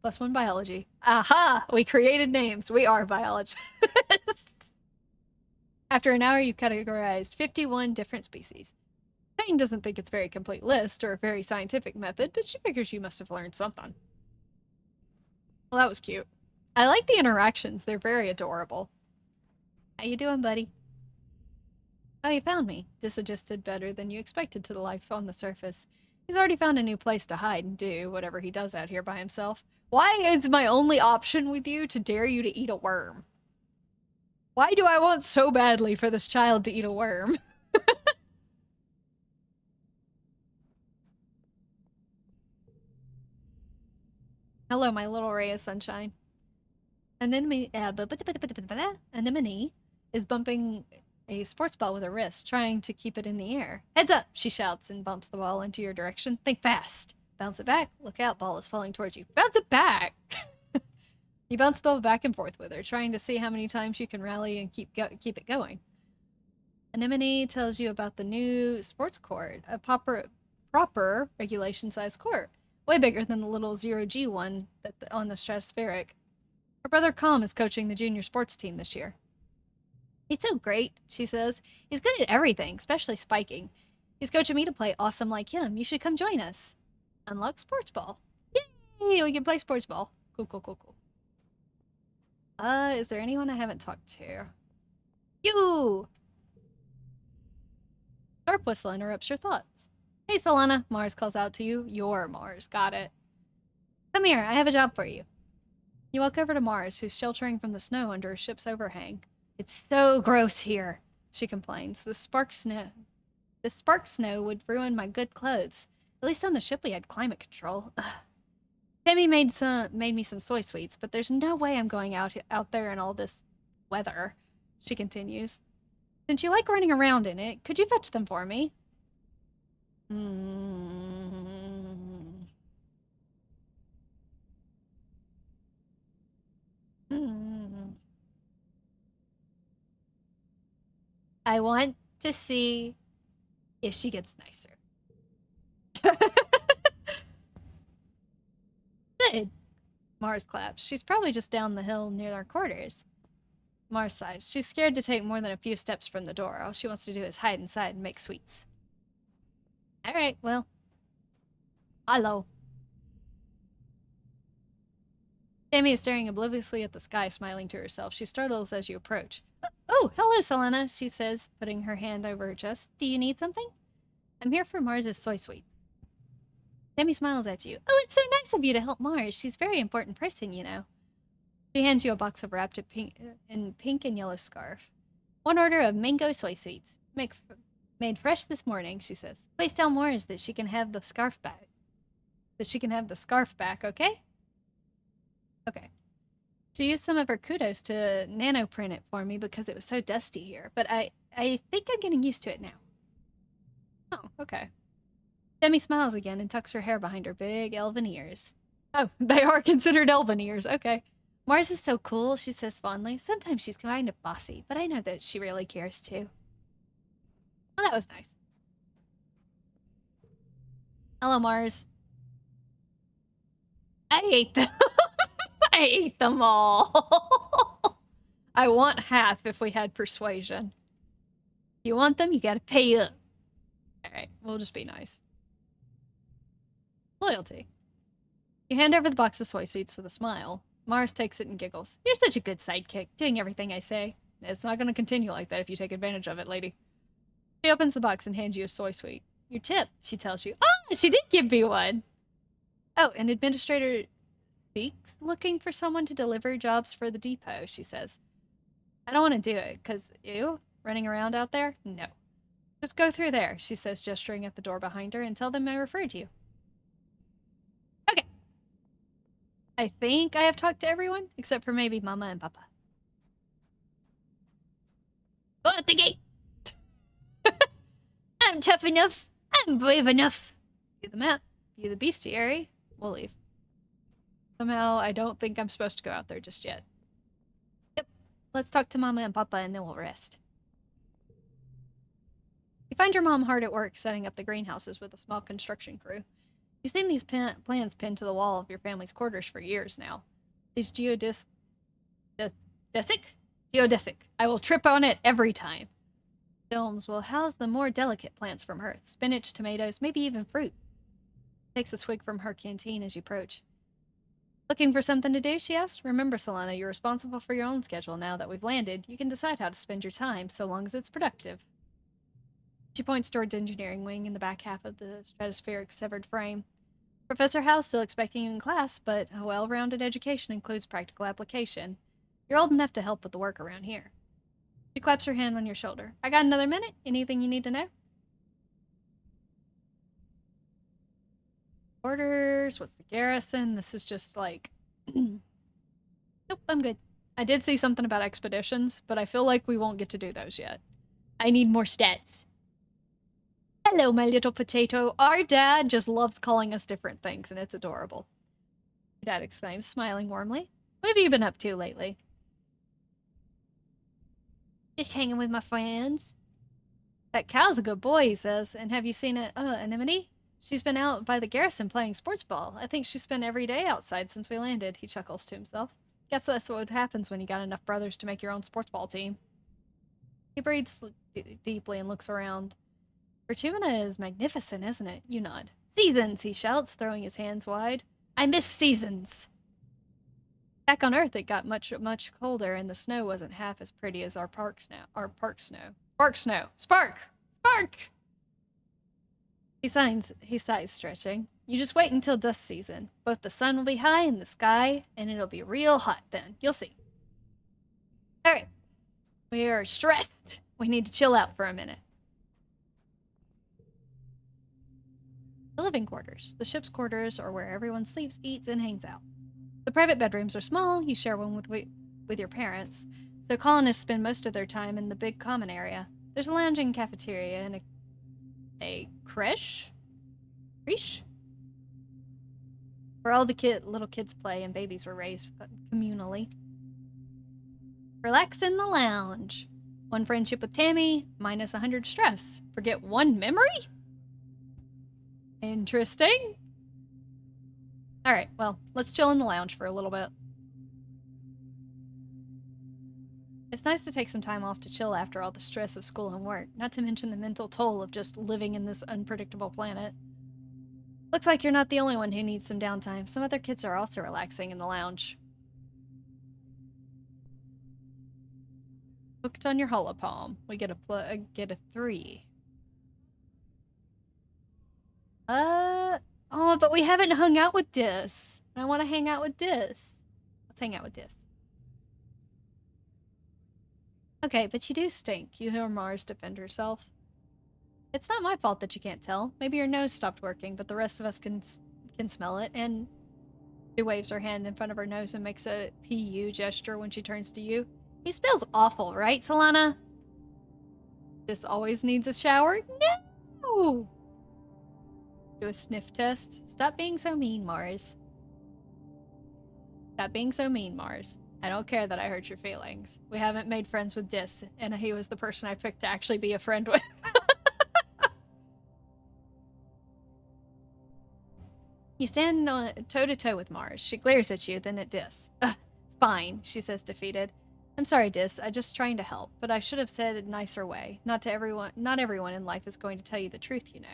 +1 biology. Aha! We created names. We are biologists. After an hour, you've categorized 51 different species. Payne doesn't think it's a very complete list or a very scientific method, but she figures you must have learned something. Well, that was cute. I like the interactions. They're very adorable. How you doing, buddy? Oh, you found me. Disadjusted better than you expected to the life on the surface. He's already found a new place to hide and do whatever he does out here by himself. Why is my only option with you to dare you to eat a worm? Why do I want so badly for this child to eat a worm? Hello, my little ray of sunshine. Anemone is bumping a sports ball with her wrist, trying to keep it in the air. Heads up, she shouts and bumps the ball into your direction. Think fast. Bounce it back. Look out, ball is falling towards you. Bounce it back! You bounce the ball back and forth with her, trying to see how many times you can rally and keep it going. Anemone tells you about the new sports court, a proper regulation-sized court, way bigger than the little 0G one on the stratospheric. Her brother Calm is coaching the junior sports team this year. He's so great, she says. He's good at everything, especially spiking. He's coaching me to play awesome like him. You should come join us. Unlock sports ball. Yay! We can play sports ball. Cool, cool, cool, cool. Is there anyone I haven't talked to? You! Sharp whistle interrupts your thoughts. Hey, Solana, Mars calls out to you. You're Mars, got it. Come here, I have a job for you. You walk over to Mars, who's sheltering from the snow under a ship's overhang. It's so gross here, she complains. This spark snow would ruin my good clothes. At least on the ship we had climate control. Ugh. Timmy made me some soy sweets, but there's no way I'm going out there in all this weather, she continues. Since you like running around in it, could you fetch them for me? I want to see if she gets nicer. Good. Mars claps. She's probably just down the hill near our quarters. Mars sighs. She's scared to take more than a few steps from the door. All she wants to do is hide inside and make sweets. Alright, well. Hello. Tammy is staring obliviously at the sky, smiling to herself. She startles as you approach. Oh, hello, Selena, she says, putting her hand over her chest. Do you need something? I'm here for Mars's soy sweets. Tammy smiles at you. Oh, it's so nice of you to help Mars. She's a very important person, you know. She hands you a box of wrapped in pink and yellow scarf. One order of mango soy sweets. Made fresh this morning, she says. Please tell Mars that she can have the scarf back. Okay? Okay. She used some of her kudos to nanoprint it for me because it was so dusty here, but I think I'm getting used to it now. Oh, okay. Demi smiles again and tucks her hair behind her big elven ears. Oh, they are considered elven ears, okay. Mars is so cool, she says fondly. Sometimes she's kind of bossy, but I know that she really cares too. Well, that was nice. Hello, Mars. I ate them. I ate them all. I want half if we had persuasion. If you want them, you gotta pay up. Alright, we'll just be nice. Loyalty. You hand over the box of soy sweets with a smile. Mars takes it and giggles. You're such a good sidekick, doing everything I say. It's not gonna continue like that if you take advantage of it, lady. She opens the box and hands you a soy sweet. Your tip, she tells you. Oh, she did give me one. Oh, and Administrator Seek's looking for someone to deliver jobs for the depot, she says. I don't want to do it, because you running around out there? No. Just go through there, she says, gesturing at the door behind her, and tell them I referred you. Okay. I think I have talked to everyone, except for maybe Mama and Papa. Go out the gate! I'm tough enough. I'm brave enough. View the map. View the bestiary. We'll leave. Somehow, I don't think I'm supposed to go out there just yet. Yep. Let's talk to Mama and Papa, and then we'll rest. You find your mom hard at work setting up the greenhouses with a small construction crew. You've seen these plans pinned to the wall of your family's quarters for years now. These geodesic? Geodesic. I will trip on it every time. Domes will house the more delicate plants from Earth. Spinach, tomatoes, maybe even fruit. Takes a swig from her canteen as you approach. Looking for something to do, she asks? Remember, Solana, you're responsible for your own schedule now that we've landed. You can decide how to spend your time, so long as it's productive. She points towards engineering wing in the back half of the stratospheric severed frame. Professor Howe's still expecting you in class, but a well-rounded education includes practical application. You're old enough to help with the work around here. She claps her hand on your shoulder. I got another minute? Anything you need to know? Orders, what's the garrison? This is just like... Nope, I'm good. I did see something about expeditions, but I feel like we won't get to do those yet. I need more stats. Hello, my little potato. Our dad just loves calling us different things, and it's adorable. Your dad exclaims, smiling warmly. What have you been up to lately? Just hanging with my friends. That cow's a good boy, he says. And have you seen Anemone? She's been out by the garrison playing sports ball. I think she's spent every day outside since we landed, he chuckles to himself. Guess that's what happens when you got enough brothers to make your own sports ball team. He breathes deeply and looks around. Fortuna is magnificent, isn't it? You nod. Seasons, he shouts, throwing his hands wide. I miss seasons. Back on Earth, it got much colder, and the snow wasn't half as pretty as our park snow. Spark snow. Spark! Spark! He sighs, stretching. You just wait until dust season. Both the sun will be high in the sky, and it'll be real hot then. You'll see. Alright. We are stressed. We need to chill out for a minute. The living quarters. The ship's quarters are where everyone sleeps, eats, and hangs out. The private bedrooms are small. You share one with your parents. So colonists spend most of their time in the big common area. There's a lounging cafeteria and a creche? Where all the little kids play and babies were raised communally. Relax in the lounge. One friendship with Tammy, minus 100 stress. Forget one memory? Interesting. Alright, well, let's chill in the lounge for a little bit. It's nice to take some time off to chill after all the stress of school and work, not to mention the mental toll of just living in this unpredictable planet. Looks like you're not the only one who needs some downtime. Some other kids are also relaxing in the lounge. Booked on your holopalm. We get a 3. Oh, but we haven't hung out with Dis. I want to hang out with Dis. Let's hang out with Dis. Okay, but you do stink. You hear Mars defend herself. It's not my fault that you can't tell. Maybe your nose stopped working, but the rest of us can smell it. And she waves her hand in front of her nose and makes a PU gesture when she turns to you. He smells awful, right, Solana? This always needs a shower? No! Do a sniff test. Stop being so mean, Mars. Stop being so mean, Mars. I don't care that I hurt your feelings. We haven't made friends with Dis, and he was the person I picked to actually be a friend with. You stand toe-to-toe with Mars. She glares at you, then at Dis. Fine, she says, defeated. I'm sorry, Dis. I'm just trying to help, but I should have said it a nicer way. Not everyone in life is going to tell you the truth, you know.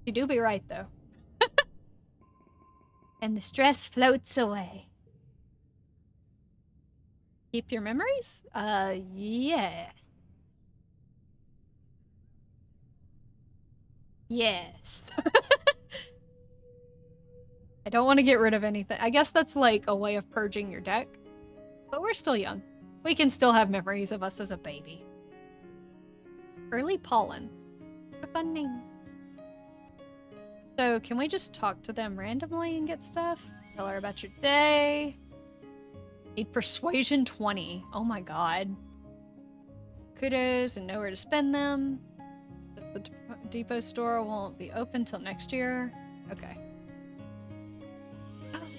You do be right, though. And the stress floats away. Keep your memories? Yes. Yes. I don't want to get rid of anything. I guess that's like a way of purging your deck. But we're still young. We can still have memories of us as a baby. Early pollen. What a fun name. So, can we just talk to them randomly and get stuff? Tell her about your day. Need persuasion 20. Oh my god. Kudos and nowhere to spend them. That's the depot store won't be open till next year. Okay.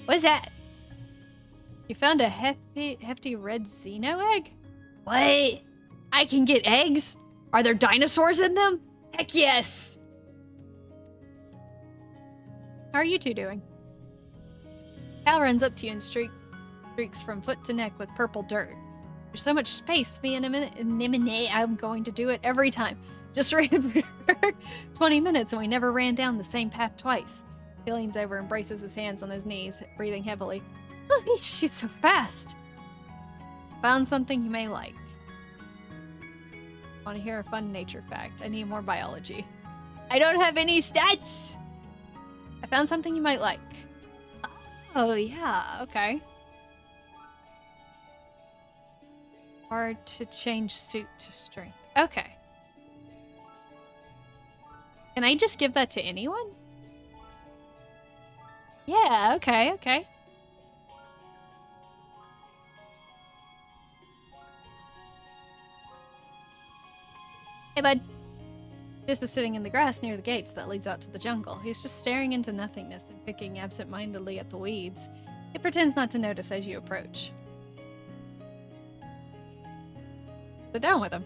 What is that? You found a hefty red Xeno egg? What? I can get eggs? Are there dinosaurs in them? Heck yes! How are you two doing? Cal runs up to you and streaks from foot to neck with purple dirt. There's so much space, me and Anemone, I'm going to do it every time. Just ran for 20 minutes and we never ran down the same path twice. He leans over and braces his hands on his knees, breathing heavily. Oh, she's so fast. Found something you may like. Want to hear a fun nature fact? I need more biology. I don't have any stats! I found something you might like. Oh, yeah, okay. Hard to change suit to strength. Okay. Can I just give that to anyone? Yeah, okay, okay. Hey, bud. This is sitting in the grass near the gates that leads out to the jungle. He's just staring into nothingness and picking absent-mindedly at the weeds. He pretends not to notice as you approach. Sit down with him.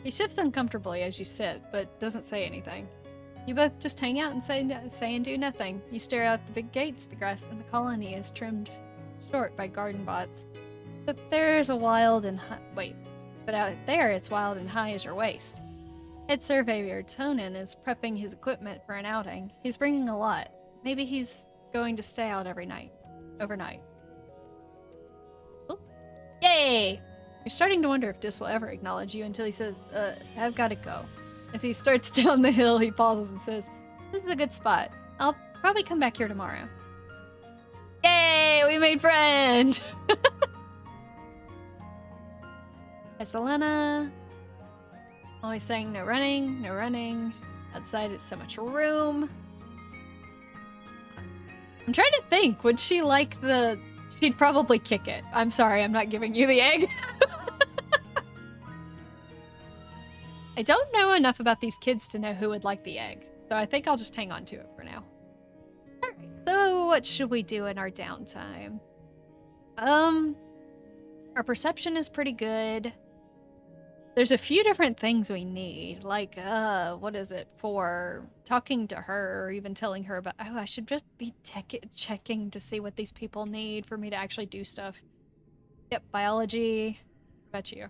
He shifts uncomfortably as you sit, but doesn't say anything. You both just hang out and say and do nothing. You stare out the big gates. The grass in the colony is trimmed short by garden bots. But there's a wild and but out there it's wild and high as your waist. Head surveyor Tonin is prepping his equipment for an outing. He's bringing a lot. Maybe he's going to stay out overnight. Oh. Yay! You're starting to wonder if Dis will ever acknowledge you until he says, I've got to go. As he starts down the hill, he pauses and says, this is a good spot. I'll probably come back here tomorrow. Yay! We made friends! Hi, Selena. Always saying no running, no running. Outside it's so much room. I'm trying to think, would she like she'd probably kick it. I'm sorry, I'm not giving you the egg. I don't know enough about these kids to know who would like the egg, so I think I'll just hang on to it for now. Alright, so what should we do in our downtime? Our perception is pretty good. There's a few different things we need, like, what is it, for talking to her or even telling her about, I should just be checking to see what these people need for me to actually do stuff. Yep, biology. What about you?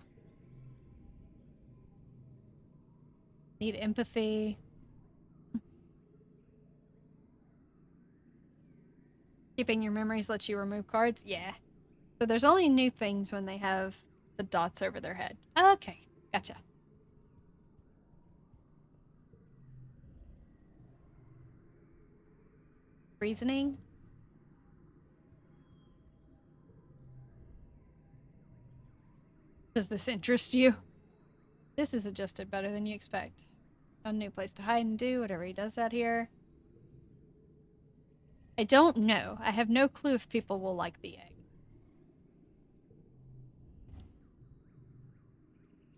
Need empathy. Keeping your memories lets you remove cards? Yeah. So there's only new things when they have the dots over their head. Okay. Gotcha. Reasoning? Does this interest you? This is adjusted better than you expect. A new place to hide and do whatever he does out here. I don't know. I have no clue if people will like the egg.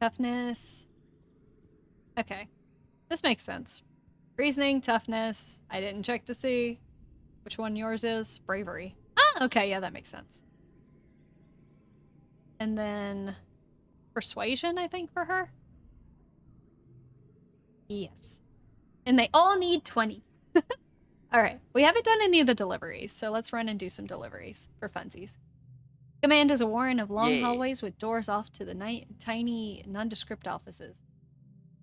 Toughness. Okay. This makes sense. Reasoning, toughness. I didn't check to see which one yours is. Bravery. Ah, okay, yeah, that makes sense. And then persuasion, I think, for her. Yes. And they all need 20. Alright, we haven't done any of the deliveries, so let's run and do some deliveries for funsies. Command is a warren of long hallways with doors off to the tiny, nondescript offices.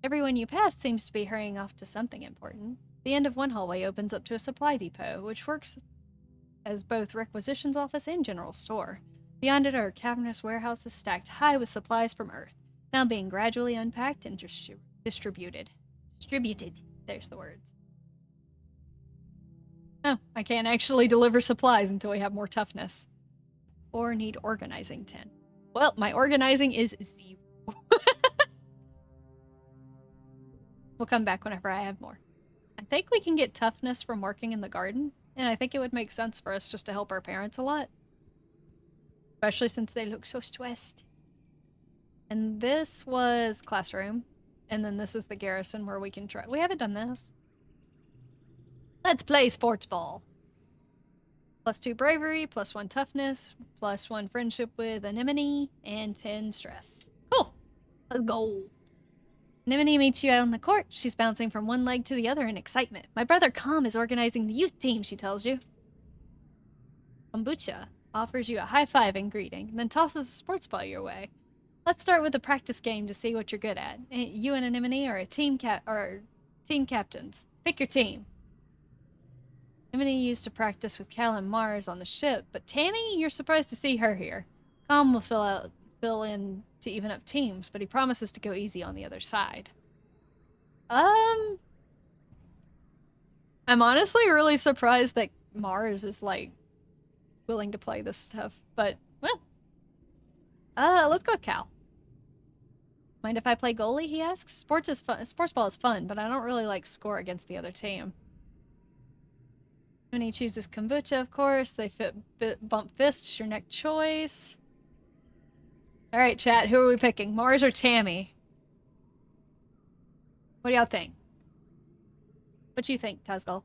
Everyone you pass seems to be hurrying off to something important. The end of one hallway opens up to a supply depot, which works as both requisitions office and general store. Beyond it are cavernous warehouses stacked high with supplies from Earth, now being gradually unpacked and distributed. There's the words. Oh, I can't actually deliver supplies until we have more toughness. Or need organizing 10. Well, my organizing is 0. We'll come back whenever I have more. I think we can get toughness from working in the garden, and I think it would make sense for us just to help our parents a lot. Especially since they look so stressed. And this was classroom, and then this is the garrison where we can try. We haven't done this. Let's play sports ball. +2 bravery, +1 toughness, +1 friendship with anemone, and 10 stress. Cool. Let's go. Anemone meets you out on the court. She's bouncing from one leg to the other in excitement. My brother Com is organizing the youth team, she tells you. Kombucha offers you a high five in greeting, then tosses a sports ball your way. Let's start with a practice game to see what you're good at. You and Anemone are team captains. Pick your team. Anemone used to practice with Cal and Mars on the ship, but Tammy, you're surprised to see her here. Com will fill in to even up teams, but he promises to go easy on the other side. I'm honestly really surprised that Mars is like willing to play this stuff, but well. Let's go with Cal. Mind if I play goalie? He asks. Sports ball is fun, but I don't really like score against the other team. When he chooses kombucha, of course, they bump fists. Your next choice. All right, chat. Who are we picking? Mars or Tammy? What do y'all think? What do you think, Tazgal?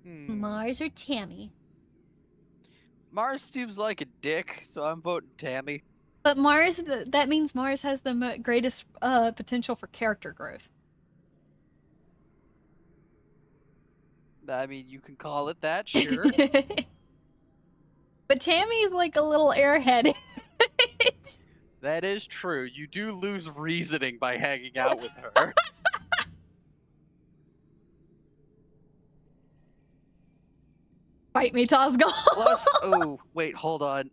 Mars or Tammy? Mars seems like a dick, so I'm voting Tammy. But Mars, that means Mars has the greatest potential for character growth. I mean, you can call it that, sure. But Tammy's like a little airhead. That is true. You do lose reasoning by hanging out with her. Fight me, Tazgal. Plus, oh, wait, hold on.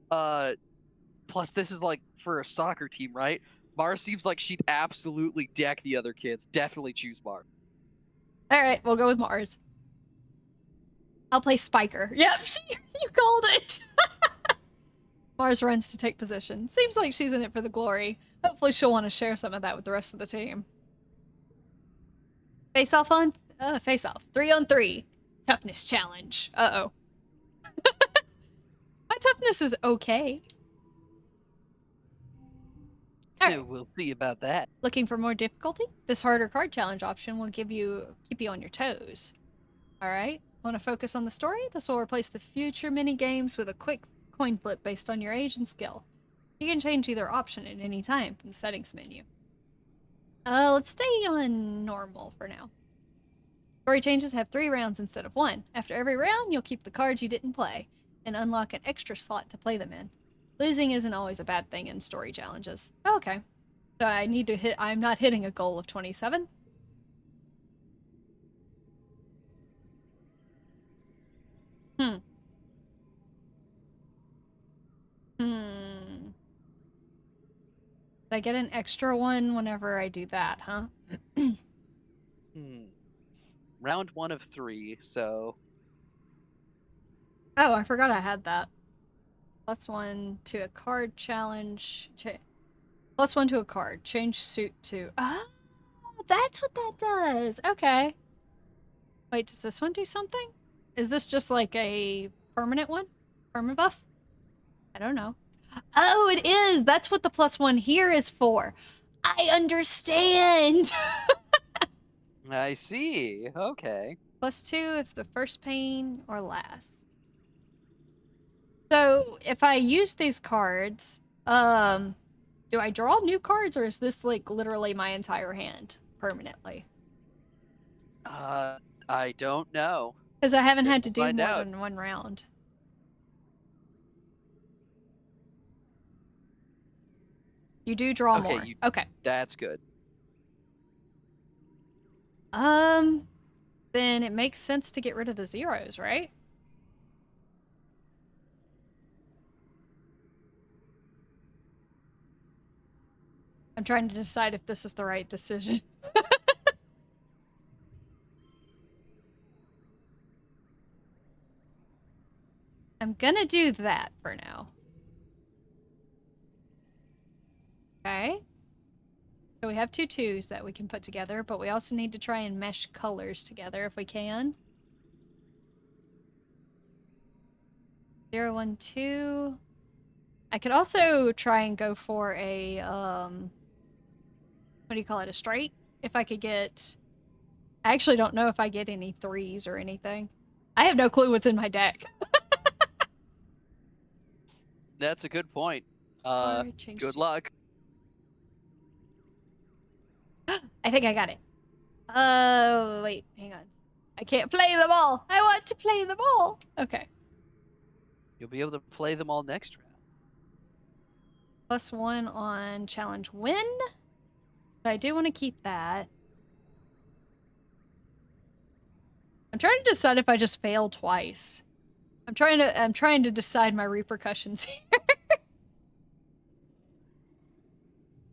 Plus this is like for a soccer team, right? Mars seems like she'd absolutely deck the other kids. Definitely choose Mars. All right, we'll go with Mars. I'll play Spiker. Yep, you called it. Mars runs to take position. Seems like she's in it for the glory. Hopefully she'll want to share some of that with the rest of the team. Face off on? Face off. 3-on-3. Toughness challenge. Uh-oh. My toughness is okay. Right. We'll see about that. Looking for more difficulty? This harder card challenge option will keep you on your toes. Alright. Want to focus on the story? This will replace the future mini games with a quick coin flip based on your age and skill. You can change either option at any time from the settings menu. Let's stay on normal for now. Story changes have 3 rounds instead of 1. After every round, you'll keep the cards you didn't play and unlock an extra slot to play them in. Losing isn't always a bad thing in story challenges. Oh, okay. So I need to hit... I'm not hitting a goal of 27. I get an extra one whenever I do that, huh? Round 1 of 3, so... Oh, I forgot I had that. +1 to a card challenge. +1 to a card. Change suit to... Oh, that's what that does. Okay. Wait, does this one do something? Is this just like a permanent one? Permanent buff? I don't know. Oh, it is! That's what the +1 here is for. I understand! I see. Okay. +2 if the first pain or last. So, if I use these cards, do I draw new cards, or is this, like, literally my entire hand permanently? I don't know. Because I haven't had to do more than 1 round. You do draw more. Okay. That's good. Then it makes sense to get rid of the zeros, right? I'm trying to decide if this is the right decision. I'm gonna do that for now. Okay. So we have 2 2s that we can put together, but we also need to try and mesh colors together if we can. 0 1 2. I could also try and go for a what do you call it? A straight? If I could get, I actually don't know if I get any 3s or anything. I have no clue what's in my deck. That's a good point. Or change Good to... luck. I think I got it. Wait, hang on. I can't play them all. I want to play them all. Okay. You'll be able to play them all next round. +1 on challenge win. But I do want to keep that. I'm trying to decide if I just fail twice. I'm trying to decide my repercussions here.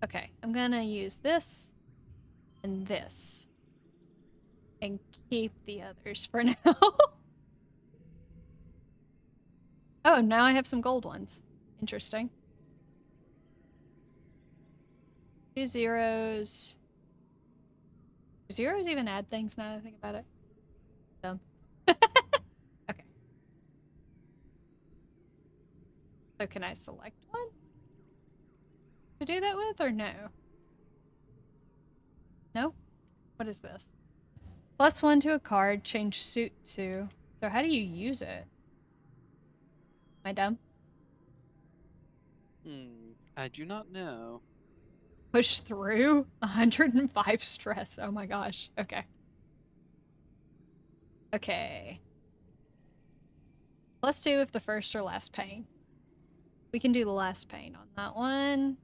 Okay, I'm gonna use this and this. And keep the others for now. Oh, now I have some gold ones. Interesting. 2 zeros. Do zeros even add things now that I think about it? Dumb. Okay. So can I select one to do that with or no? No? What is this? +1 to a card, change suit to. So how do you use it? Am I dumb? I do not know. Push through? 105 stress. Oh my gosh. Okay. Okay. +2 if the first or last pain. We can do the last pain on that one.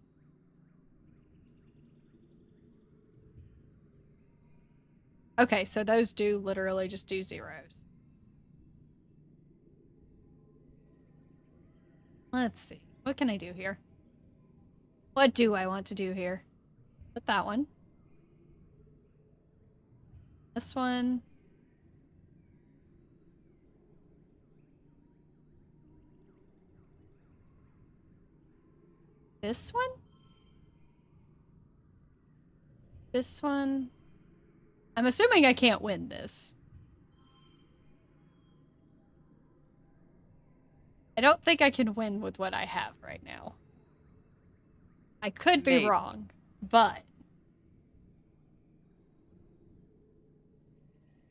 Okay, so those do literally just do zeros. Let's see. What can I do here? What do I want to do here? Put that one. This one. This one? This one? I'm assuming I can't win this. I don't think I can win with what I have right now. I could be Maybe. wrong, but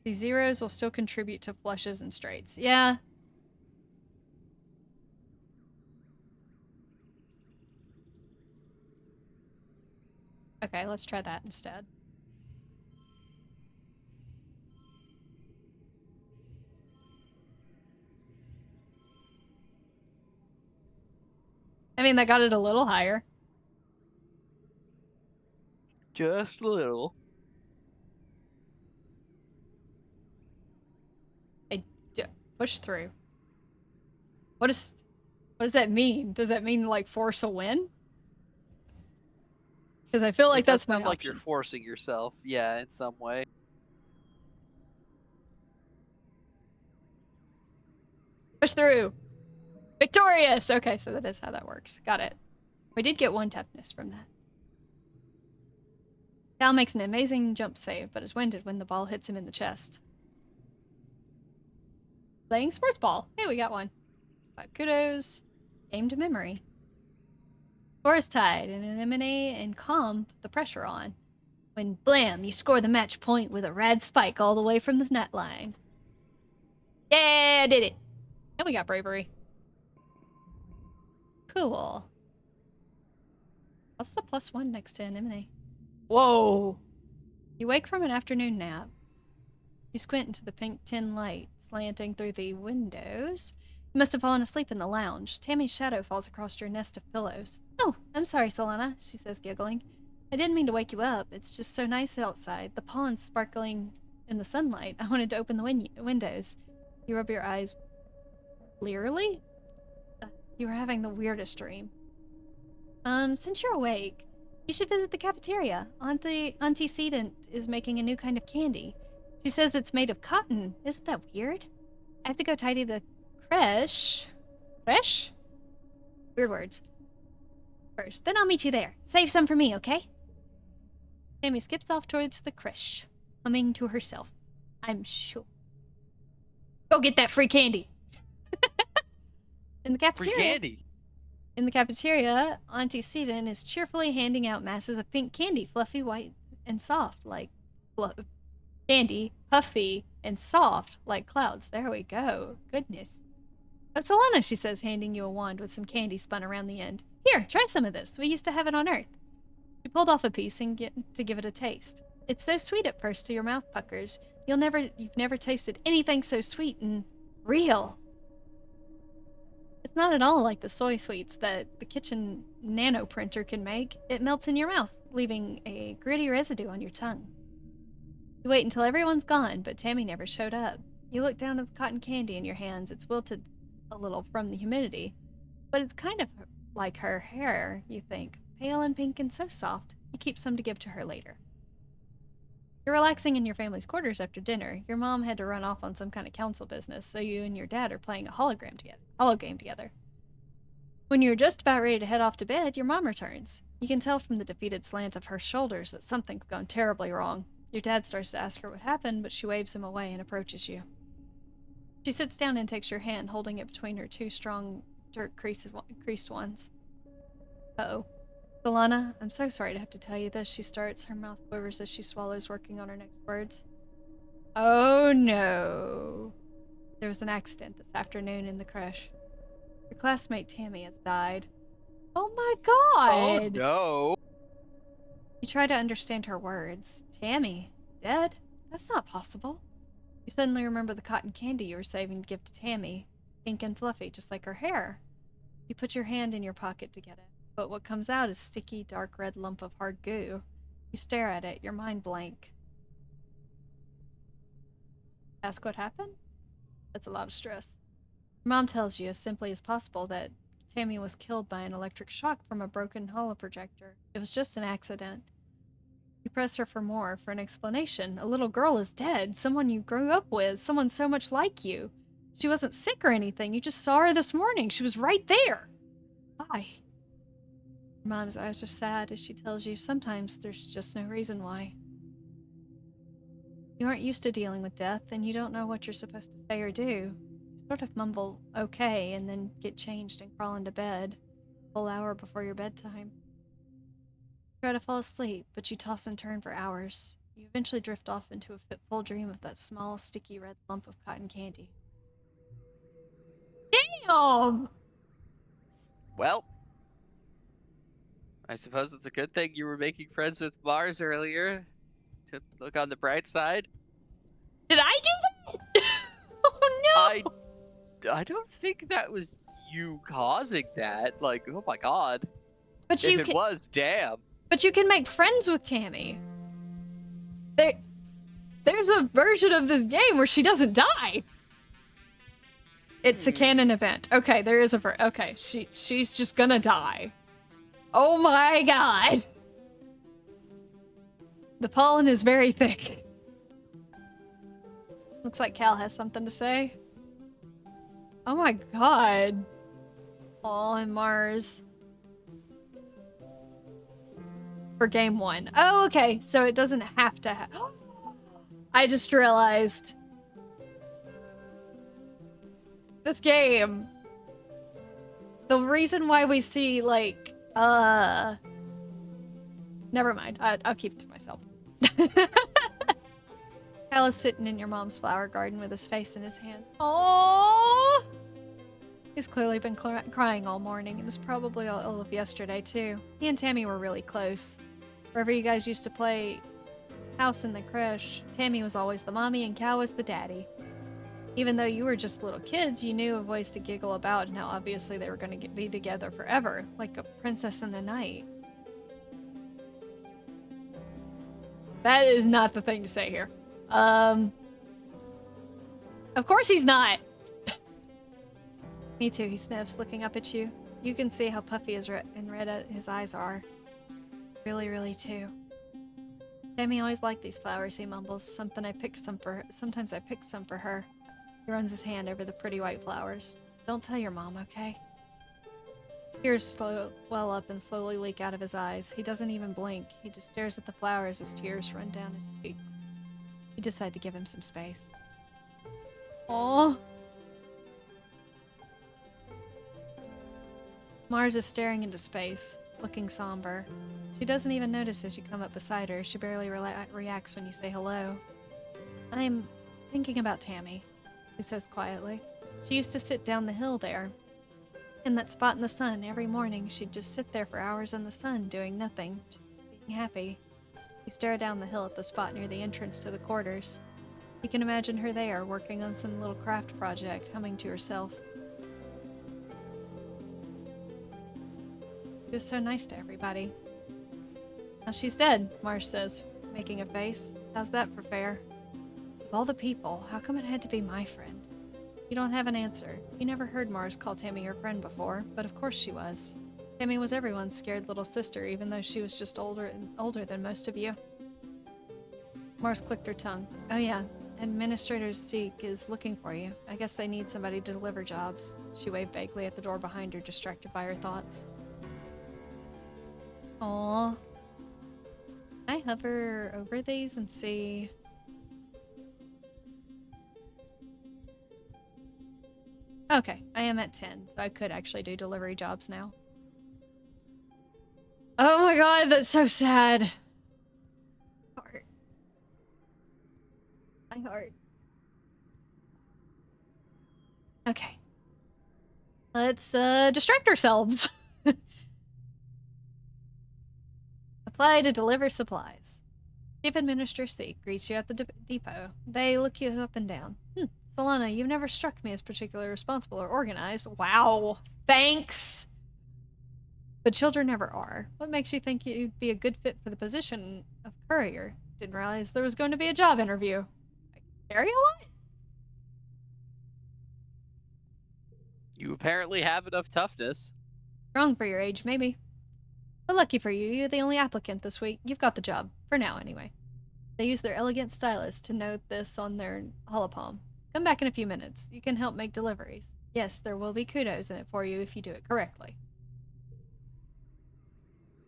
the zeros will still contribute to flushes and straights. Yeah. Okay, let's try that instead. I mean, that got it a little higher. Just a little. Push through. What does that mean? Does that mean like force a win? Because I feel like It does that's my sound like you're option. forcing yourself, yeah, in some way. Push through. Victorious! Okay, so that is how that works. Got it. We did get 1 toughness from that. Cal makes an amazing jump save, but is winded when the ball hits him in the chest. Playing sports ball. Hey, we got one. 5 kudos. Game to memory. Forest Tide and Anemone and Calm put the pressure on. When blam, you score the match point with a rad spike all the way from the net line. Yeah, I did it. And we got bravery. Cool. What's the +1 next to Anemone? Whoa. You wake from an afternoon nap. You squint into the pink tin light slanting through the windows. You must have fallen asleep in the lounge. Tammy's shadow falls across your nest of pillows. Oh, I'm sorry, Solana, she says, giggling. I didn't mean to wake you up. It's just so nice outside. The pollen's sparkling in the sunlight. I wanted to open the windows. You rub your eyes blearily? You were having the weirdest dream. Since you're awake, you should visit the cafeteria. Auntie Sedent is making a new kind of candy. She says it's made of cotton. Isn't that weird? I have to go tidy the creche. Fresh? Weird words. First, then I'll meet you there. Save some for me, okay? Tammy skips off towards the creche, humming to herself. I'm sure. Go get that free candy. In the Free cafeteria. candy. In the cafeteria, Auntie Seaton is cheerfully handing out masses of pink candy, fluffy, white, and soft, like candy, puffy, and soft, like clouds. There we go. Goodness. Oh, Solana, she says, handing you a wand with some candy spun around the end. Here, try some of this. We used to have it on Earth. She pulled off a piece and to give it a taste. It's so sweet at first to your mouth puckers. You've never tasted anything so sweet and real. It's not at all like the soy sweets that the kitchen nano printer can make. It melts in your mouth, leaving a gritty residue on your tongue. You wait until everyone's gone, but Tammy never showed up. You look down at the cotton candy in your hands. It's wilted a little from the humidity, but it's kind of like her hair, you think. Pale and pink and so soft. You keep some to give to her later. You're relaxing in your family's quarters after dinner. Your mom had to run off on some kind of council business, so you and your dad are playing a hologame together. When you're just about ready to head off to bed, your mom returns. You can tell from the defeated slant of her shoulders that something's gone terribly wrong. Your dad starts to ask her what happened, but she waves him away and approaches you. She sits down and takes your hand, holding it between her two strong, dirt-creased ones. Uh-oh. Solana, I'm so sorry to have to tell you this, she starts. Her mouth quivers as she swallows, working on her next words. Oh no. There was an accident this afternoon in the creche. Your classmate Tammy has died. Oh my god! Oh no. You try to understand her words. Tammy? Dead? That's not possible. You suddenly remember the cotton candy you were saving to give to Tammy. Pink and fluffy, just like her hair. You put your hand in your pocket to get it, but what comes out is sticky, dark red lump of hard goo. You stare at it, your mind blank. Ask what happened? That's a lot of stress. Your mom tells you as simply as possible that Tammy was killed by an electric shock from a broken holoprojector. It was just an accident. You press her for more, for an explanation. A little girl is dead, someone you grew up with, someone so much like you. She wasn't sick or anything, you just saw her this morning. She was right there. Why? Your mom's eyes are sad as she tells you sometimes there's just no reason why. You aren't used to dealing with death, and you don't know what you're supposed to say or do. You sort of mumble, okay, and then get changed and crawl into bed, a full hour before your bedtime. You try to fall asleep, but you toss and turn for hours. You eventually drift off into a fitful dream of that small, sticky red lump of cotton candy. Damn! Well, I suppose it's a good thing you were making friends with Mars earlier. To look on the bright side. Did I do that? Oh no! I don't think that was you causing that. Like, oh my god. But If you it can, was, damn. but you can make friends with Tammy. There's a version of this game where she doesn't die. It's a canon event. Okay, there is a okay, she's just gonna die. Oh my god. The pollen is very thick. Looks like Cal has something to say. Oh my god. Aw, and Mars. For game 1. Oh, okay, so it doesn't have to have... I just realized. This game. The reason why we see, like, never mind. I'll keep it to myself. Cal is sitting in your mom's flower garden with his face in his hands. Aww! He's clearly been crying all morning, and was probably all of yesterday, too. He and Tammy were really close. Wherever you guys used to play house in the creche, Tammy was always the mommy and Cal was the daddy. Even though you were just little kids, you knew of ways to giggle about and how obviously they were going to be together forever, like a princess and a knight. That is not the thing to say here. Of course he's not. Me too, he sniffs, looking up at you. You can see how puffy and red his eyes are. Really, really too. Tammy always liked these flowers, he mumbles. Sometimes I pick some for her. He runs his hand over the pretty white flowers. Don't tell your mom, okay? Tears well up and slowly leak out of his eyes. He doesn't even blink. He just stares at the flowers as tears run down his cheeks. You decide to give him some space. Aww. Mars is staring into space, looking somber. She doesn't even notice as you come up beside her. She barely reacts when you say hello. I'm thinking about Tammy, she says quietly. She used to sit down the hill there. In that spot in the sun, every morning she'd just sit there for hours in the sun, doing nothing, just being happy. You stare down the hill at the spot near the entrance to the quarters. You can imagine her there, working on some little craft project, humming to herself. She was so nice to everybody. Now she's dead, Marsh says, making a face. How's that for fair? Of all the people, how come it had to be my friend? You don't have an answer. You never heard Mars call Tammy your friend before, but of course she was. Tammy was everyone's scared little sister, even though she was just older than most of you. Mars clicked her tongue. Oh yeah, Administrator Zeke is looking for you. I guess they need somebody to deliver jobs. She waved vaguely at the door behind her, distracted by her thoughts. Aww. Can I hover over these and see? Okay, I am at 10, so I could actually do delivery jobs now. Oh my god, that's so sad. Heart. My heart. Okay. Let's distract ourselves. Apply to deliver supplies. Chief Administrator Seek greets you at the depot. They look you up and down. Solana, you've never struck me as particularly responsible or organized. Wow. Thanks! But children never are. What makes you think you'd be a good fit for the position of courier? Didn't realize there was going to be a job interview. Carry a what? You apparently have enough toughness. Strong for your age, maybe. But lucky for you, you're the only applicant this week. You've got the job. For now, anyway. They use their elegant stylus to note this on their holopalm. Come back in a few minutes. You can help make deliveries. Yes, there will be kudos in it for you if you do it correctly.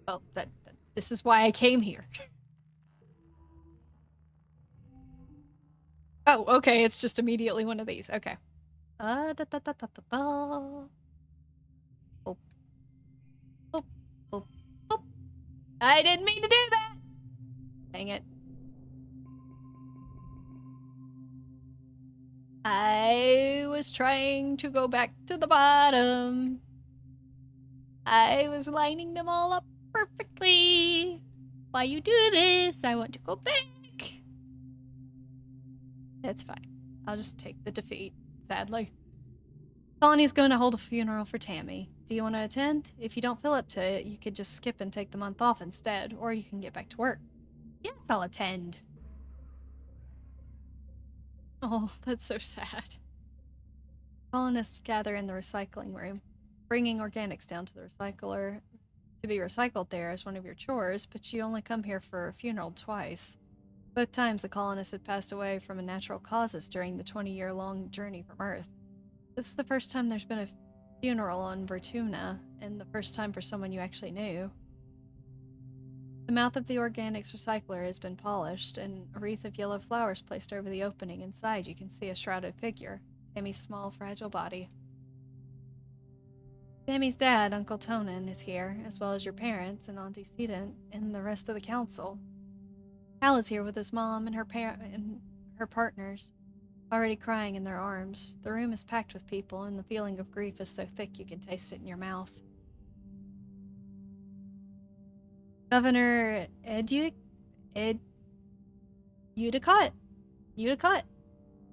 Well, this is why I came here. Oh, okay, it's just immediately one of these. Okay. Oh. Oh. Oh. Oh. I didn't mean to do that! Dang it. I was trying to go back to the bottom. I was lining them all up perfectly. Why you do this? I want to go back. That's fine. I'll just take the defeat, sadly. Colony's going to hold a funeral for Tammy. Do you want to attend? If you don't feel up to it, you could just skip and take the month off instead, or you can get back to work. Yes, I'll attend. Oh, that's so sad. Colonists gather in the recycling room. Bringing organics down to the recycler to be recycled there is one of your chores, but you only come here for a funeral twice. Both times the colonists had passed away from natural causes during the 20-year-long journey from Earth. This is the first time there's been a funeral on Vertuna, and the first time for someone you actually knew. The mouth of the organics recycler has been polished, and a wreath of yellow flowers placed over the opening. Inside, you can see a shrouded figure, Tammy's small, fragile body. Tammy's dad, Uncle Tonin, is here, as well as your parents and Auntie Sedent and the rest of the council. Hal is here with his mom and her partners, already crying in their arms. The room is packed with people, and the feeling of grief is so thick you can taste it in your mouth. Governor Udicott?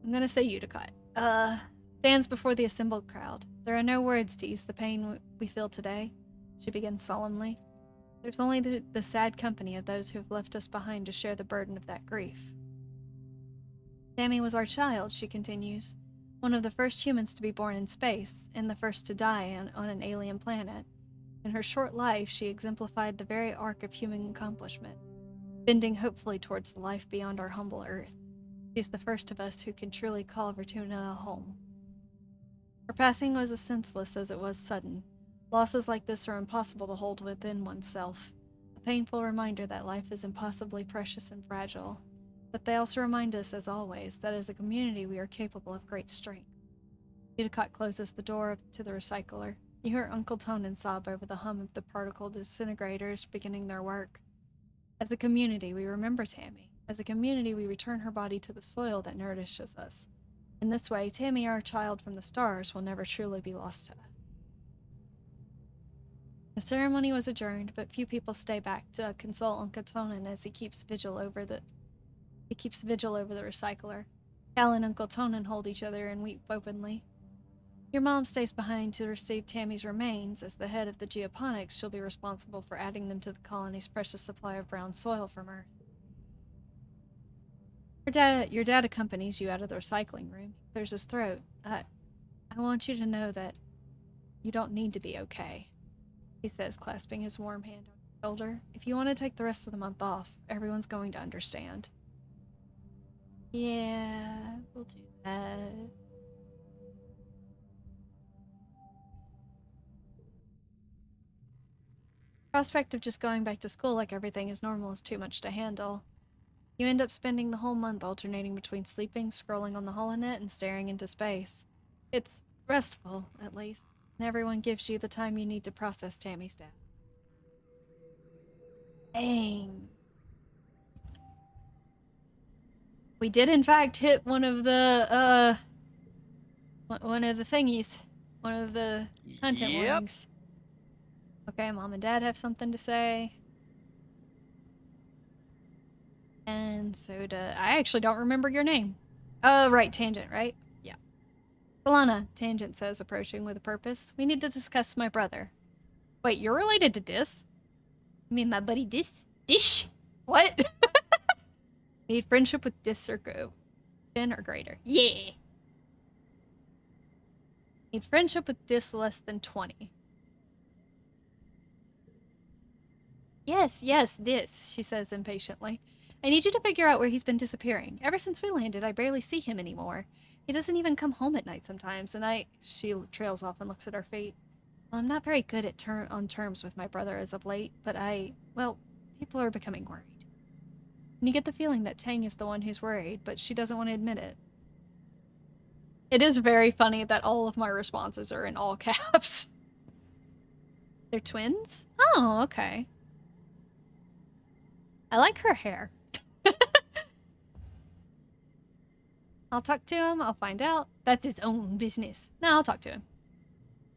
I'm gonna say Udicott. Stands before the assembled crowd. There are no words to ease the pain we feel today, she begins solemnly. There's only the sad company of those who have left us behind to share the burden of that grief. Tammy was our child, she continues. One of the first humans to be born in space, and the first to die on an alien planet. In her short life, she exemplified the very arc of human accomplishment, bending hopefully towards the life beyond our humble Earth. She's the first of us who can truly call Vertuna a home. Her passing was as senseless as it was sudden. Losses like this are impossible to hold within oneself. A painful reminder that life is impossibly precious and fragile. But they also remind us, as always, that as a community we are capable of great strength. Udicott closes the door to the recycler. You hear Uncle Tonin sob over the hum of the particle disintegrators beginning their work. As a community, we remember Tammy. As a community, we return her body to the soil that nourishes us. In this way, Tammy, our child from the stars, will never truly be lost to us. The ceremony was adjourned, but few people stay back to console Uncle Tonin as he keeps vigil over the recycler. Cal and Uncle Tonin hold each other and weep openly. Your mom stays behind to receive Tammy's remains. As the head of the geoponics, she'll be responsible for adding them to the colony's precious supply of brown soil from Earth. Your dad accompanies you out of the recycling room. He clears his throat. I want you to know that you don't need to be okay, he says, clasping his warm hand on your shoulder. If you want to take the rest of the month off, everyone's going to understand. Yeah, we'll do that. Prospect of just going back to school like everything is normal is too much to handle. You end up spending the whole month alternating between sleeping, scrolling on the holonet, and staring into space. It's restful, at least, and everyone gives you the time you need to process Tammy's death. Dang. We did in fact hit one of the thingies. One of the content Yep. warnings. Okay, mom and dad have something to say. And so I actually don't remember your name. Right, Tangent, right? Yeah. Alana, Tangent says, approaching with a purpose. We need to discuss my brother. Wait, you're related to Dis? You mean my buddy Dis? Dish? What? Need friendship with Dis or go. 10 or greater. Yeah. Need friendship with Dis less than 20. Yes, Dis, she says impatiently. I need you to figure out where he's been disappearing. Ever since we landed, I barely see him anymore. He doesn't even come home at night sometimes, and she trails off and looks at her feet. Well, I'm not very good at on terms with my brother as of late, but well, people are becoming worried. And you get the feeling that Tang is the one who's worried, but she doesn't want to admit it. It is very funny that all of my responses are in all caps. They're twins? Oh, okay. I like her hair. I'll talk to him, I'll find out. That's his own business. No, I'll talk to him.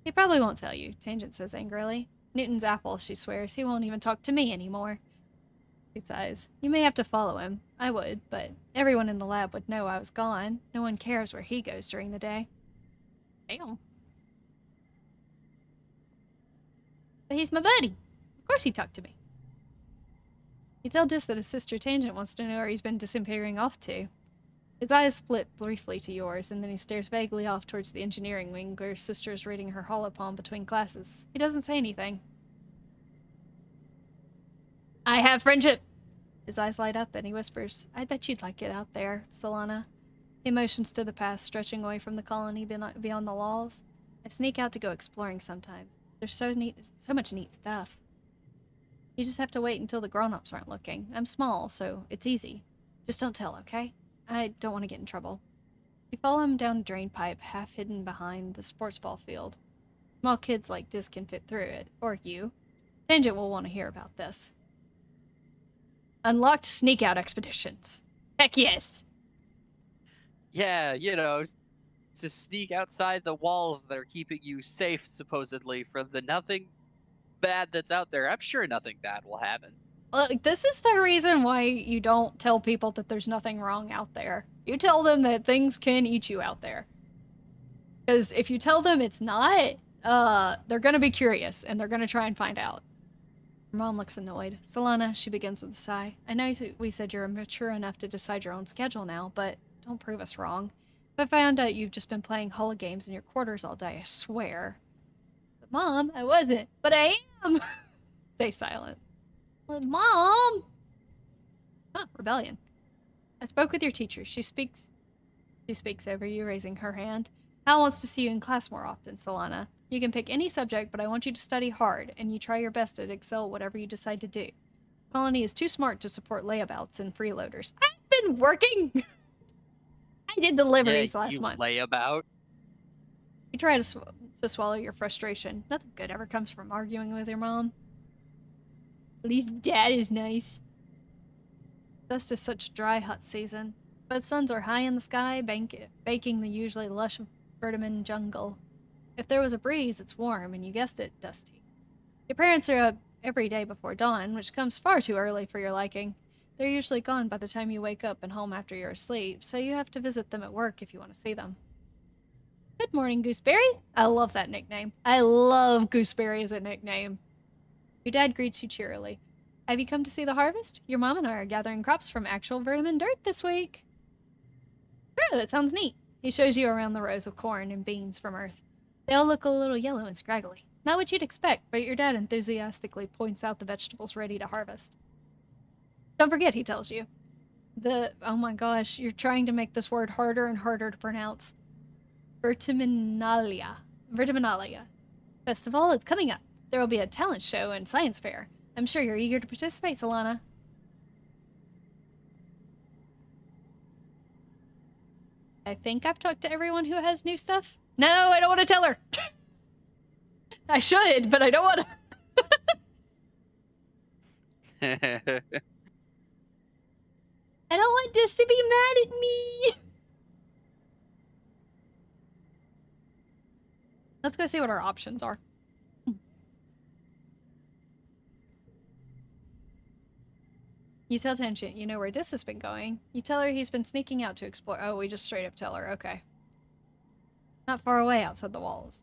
He probably won't tell you, Tangent says angrily. Newton's apple, she swears. He won't even talk to me anymore. He sighs. You may have to follow him. I would, but everyone in the lab would know I was gone. No one cares where he goes during the day. Damn. But he's my buddy. Of course he talked to me. You tell Dis that his sister Tangent wants to know where he's been disappearing off to. His eyes split briefly to yours, and then he stares vaguely off towards the engineering wing where his sister is reading her holopalm between classes. He doesn't say anything. I have friendship. His eyes light up and he whispers, I bet you'd like it out there, Solana. He motions to the path stretching away from the colony beyond the walls. I sneak out to go exploring sometimes. There's so much neat stuff. You just have to wait until the grown-ups aren't looking. I'm small, so it's easy. Just don't tell, okay? I don't want to get in trouble. You follow him down a drain pipe, half hidden behind the sports ball field. Small kids like Dis can fit through it, or you. Tangent will want to hear about this. Unlocked sneak out expeditions. Heck yes! Yeah, to sneak outside the walls that are keeping you safe, supposedly, from the nothing bad that's out there. I'm sure nothing bad will happen. Look, this is the reason why you don't tell people that there's nothing wrong out there. You tell them that things can eat you out there. Because if you tell them it's not, they're gonna be curious and they're gonna try and find out. Her mom looks annoyed. Solana, she begins with a sigh. I know we said you're mature enough to decide your own schedule now, but don't prove us wrong. If I found out you've just been playing holo games in your quarters all day, I swear. But Mom, I wasn't. But I am! Stay silent. But Mom! Huh, rebellion. I spoke with your teacher. She speaks over you, raising her hand. Hal wants to see you in class more often, Solana. You can pick any subject, but I want you to study hard, and you try your best to excel whatever you decide to do. Colony is too smart to support layabouts and freeloaders. I've been working! I did Yeah, deliveries last you month. lay about. You try to swallow your frustration. Nothing good ever comes from arguing with your mom. At least Dad is nice. Dust is such dry, hot season, but suns are high in the sky, baking the usually lush vermin jungle. If there was a breeze, it's warm, and you guessed it, dusty. Your parents are up every day before dawn, which comes far too early for your liking. They're usually gone by the time you wake up and home after you're asleep, so you have to visit them at work if you want to see them. Good morning, Gooseberry. I love that nickname. I love Gooseberry as a nickname. Your dad greets you cheerily. Have you come to see the harvest? Your mom and I are gathering crops from actual vermin dirt this week. Sure, that sounds neat. He shows you around the rows of corn and beans from Earth. They all look a little yellow and scraggly. Not what you'd expect, but your dad enthusiastically points out the vegetables ready to harvest. Don't forget, he tells you. Oh my gosh, you're trying to make this word harder and harder to pronounce. Vertiminalia. Vertiminalia. Festival is coming up. There will be a talent show and science fair. I'm sure you're eager to participate, Solana. I think I've talked to everyone who has new stuff. No, I don't want to tell her. I should, but I don't want to. I don't want this to be mad at me. Let's go see what our options are. You tell Tangent you know where this has been going. You tell her he's been sneaking out to explore. Oh, we just straight up tell her. Okay. Not far away outside the walls.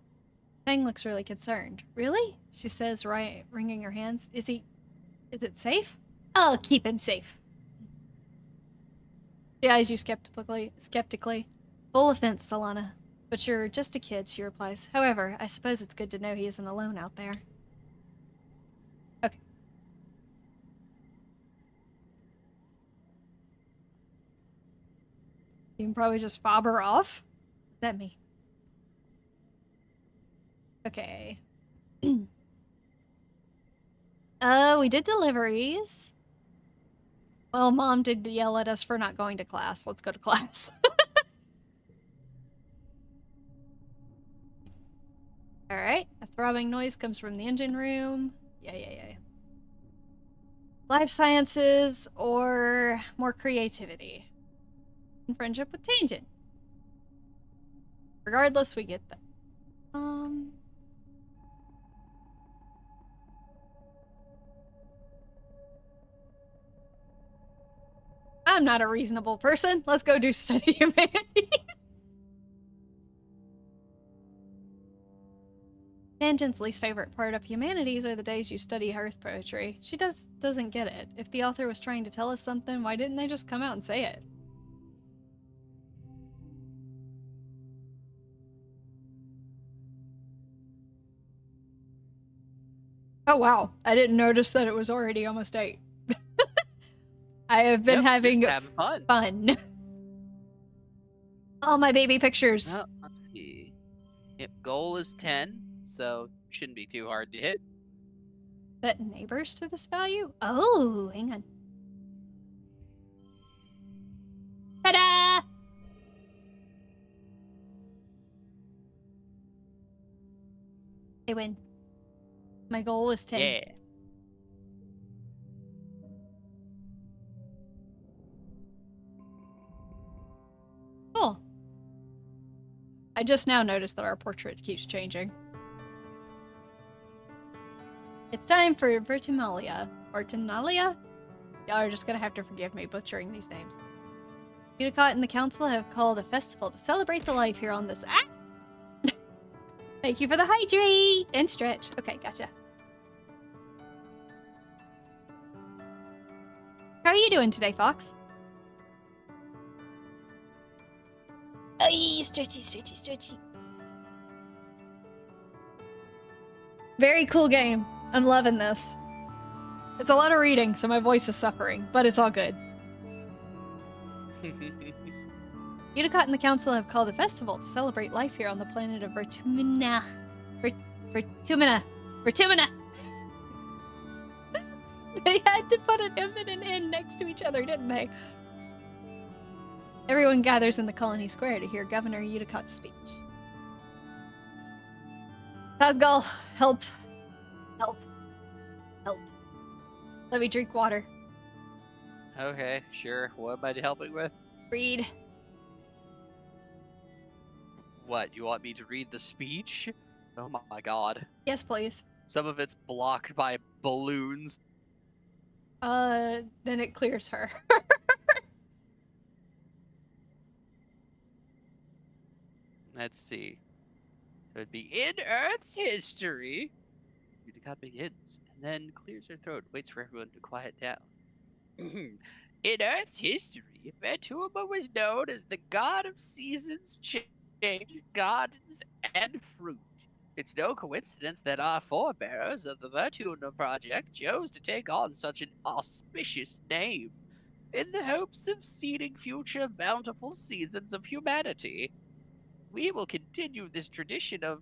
Tang looks really concerned. Really? She says, right, wringing her hands. Is it safe? I'll keep him safe. She eyes you skeptically. Full offense, Solana. But you're just a kid, she replies. However, I suppose it's good to know he isn't alone out there. Okay. You can probably just fob her off. Is that me? Okay. We did deliveries. Well, Mom did yell at us for not going to class. Let's go to class. Alright. A throbbing noise comes from the engine room. Yeah. Life sciences or more creativity. And friendship with Tangent. Regardless, we get that. I'm not a reasonable person. Let's go do study humanities. Tangent's least favorite part of humanities are the days you study Earth poetry. She doesn't get it. If the author was trying to tell us something, why didn't they just come out and say it? Oh wow, I didn't notice that it was already almost 8. I have been having fun. All my baby pictures. Well, let's see. Yep, goal is 10, so shouldn't be too hard to hit. Set neighbors to this value? Oh, hang on. Ta-da! I win. My goal was 10. Yeah. Cool. I just now noticed that our portrait keeps changing. It's time for Vertimalia. Or Tinalia? Y'all are just gonna have to forgive me butchering these names. Unicott and the council have called a festival to celebrate the life here on this. Ah! Thank you for the hydrate and stretch. Okay, gotcha. How are you doing today, Fox? Oh, stretchy. Very cool game. I'm loving this. It's a lot of reading, so my voice is suffering, but it's all good. Unicott and the council have called a festival to celebrate life here on the planet of Vertumina. Vertumina. Vertumina. They had to put an M and an N next to each other, didn't they? Everyone gathers in the colony square to hear Governor Udicott's speech. Tazgal, help. Help. Help. Let me drink water. Okay, sure. What am I helping with? Read. What, you want me to read the speech? Oh my god. Yes, please. Some of it's blocked by balloons. Then it clears her. Let's see. So it'd be in Earth's history. Udicott begins, and then clears her throat, waits for everyone to quiet down. In Earth's history, Vertuma was known as the god of seasons, change, gardens, and fruit. It's no coincidence that our forebears of the Vertuna Project chose to take on such an auspicious name, in the hopes of seeding future bountiful seasons of humanity. We will continue this tradition of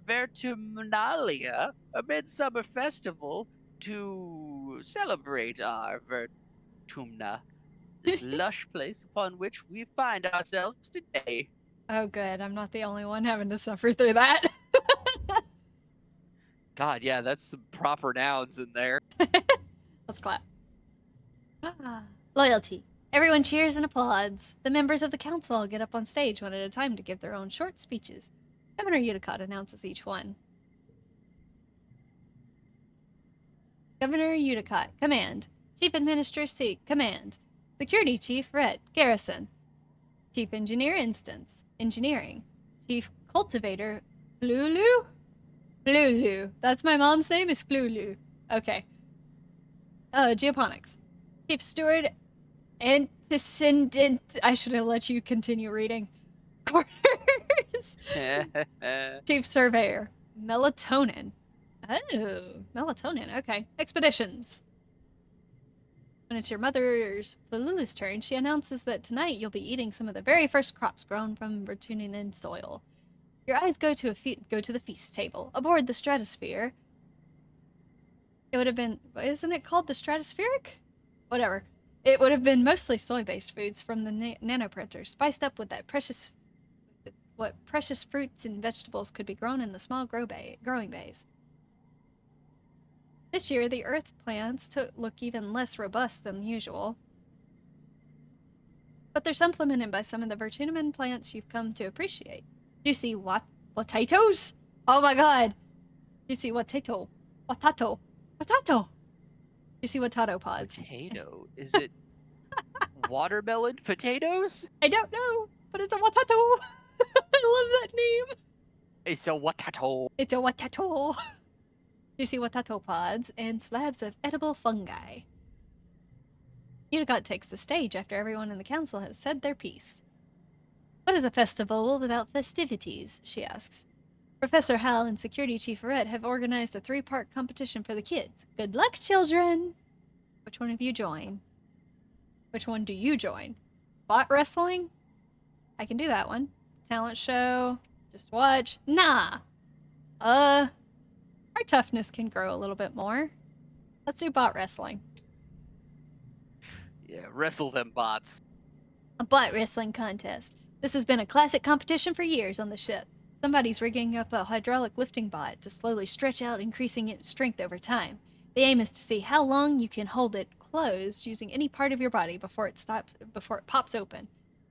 Vertumnalia, a midsummer festival, to celebrate our Vertumna, this lush place upon which we find ourselves today. Oh, good. I'm not the only one having to suffer through that. God, yeah, that's some proper nouns in there. Let's clap. Loyalty. Everyone cheers and applauds. The members of the council all get up on stage one at a time to give their own short speeches. Governor Udicott announces each one. Governor Udicott, command. Chief Administrator Seek, command. Security Chief Rhett, garrison. Chief Engineer Instance, engineering. Chief Cultivator Flulu? Flulu. That's my mom's name, is Flulu. Okay. Geoponics. Chief Steward Antecedent. I should have let you continue reading. Quarters. Chief Surveyor. Melatonin. Oh, melatonin. Okay. Expeditions. When it's your mother's Flulu's turn, she announces that tonight you'll be eating some of the very first crops grown from Vertunian soil. Your eyes go to the feast table. Aboard the Stratosphere. It would have been, isn't it called the Stratospheric? Whatever. It would have been mostly soy-based foods from the nanoprinter, spiced up with what precious fruits and vegetables could be grown in the small growing bays. This year, the earth plants look even less robust than usual, but they're supplemented by some of the Vertunian plants you've come to appreciate. Juicy potatoes? Oh my god! Juicy potato. Potato. Potato! Juicy potato pods. Potato? Is it watermelon potatoes? I don't know, but it's a potato. I love that name. It's a watato. It's a potato. Juicy potato pods and slabs of edible fungi. Udicott takes the stage after everyone in the council has said their piece. What is a festival without festivities? She asks. Professor Hal and Security Chief Rhett have organized a 3-part competition for the kids. Good luck, children! Which one of you join? Which one do you join? Bot wrestling? I can do that one. Talent show? Just watch? Nah! Our toughness can grow a little bit more. Let's do bot wrestling. Yeah, wrestle them bots. A bot wrestling contest. This has been a classic competition for years on the ship. Somebody's rigging up a hydraulic lifting bot to slowly stretch out, increasing its strength over time. The aim is to see how long you can hold it closed using any part of your body before it pops open.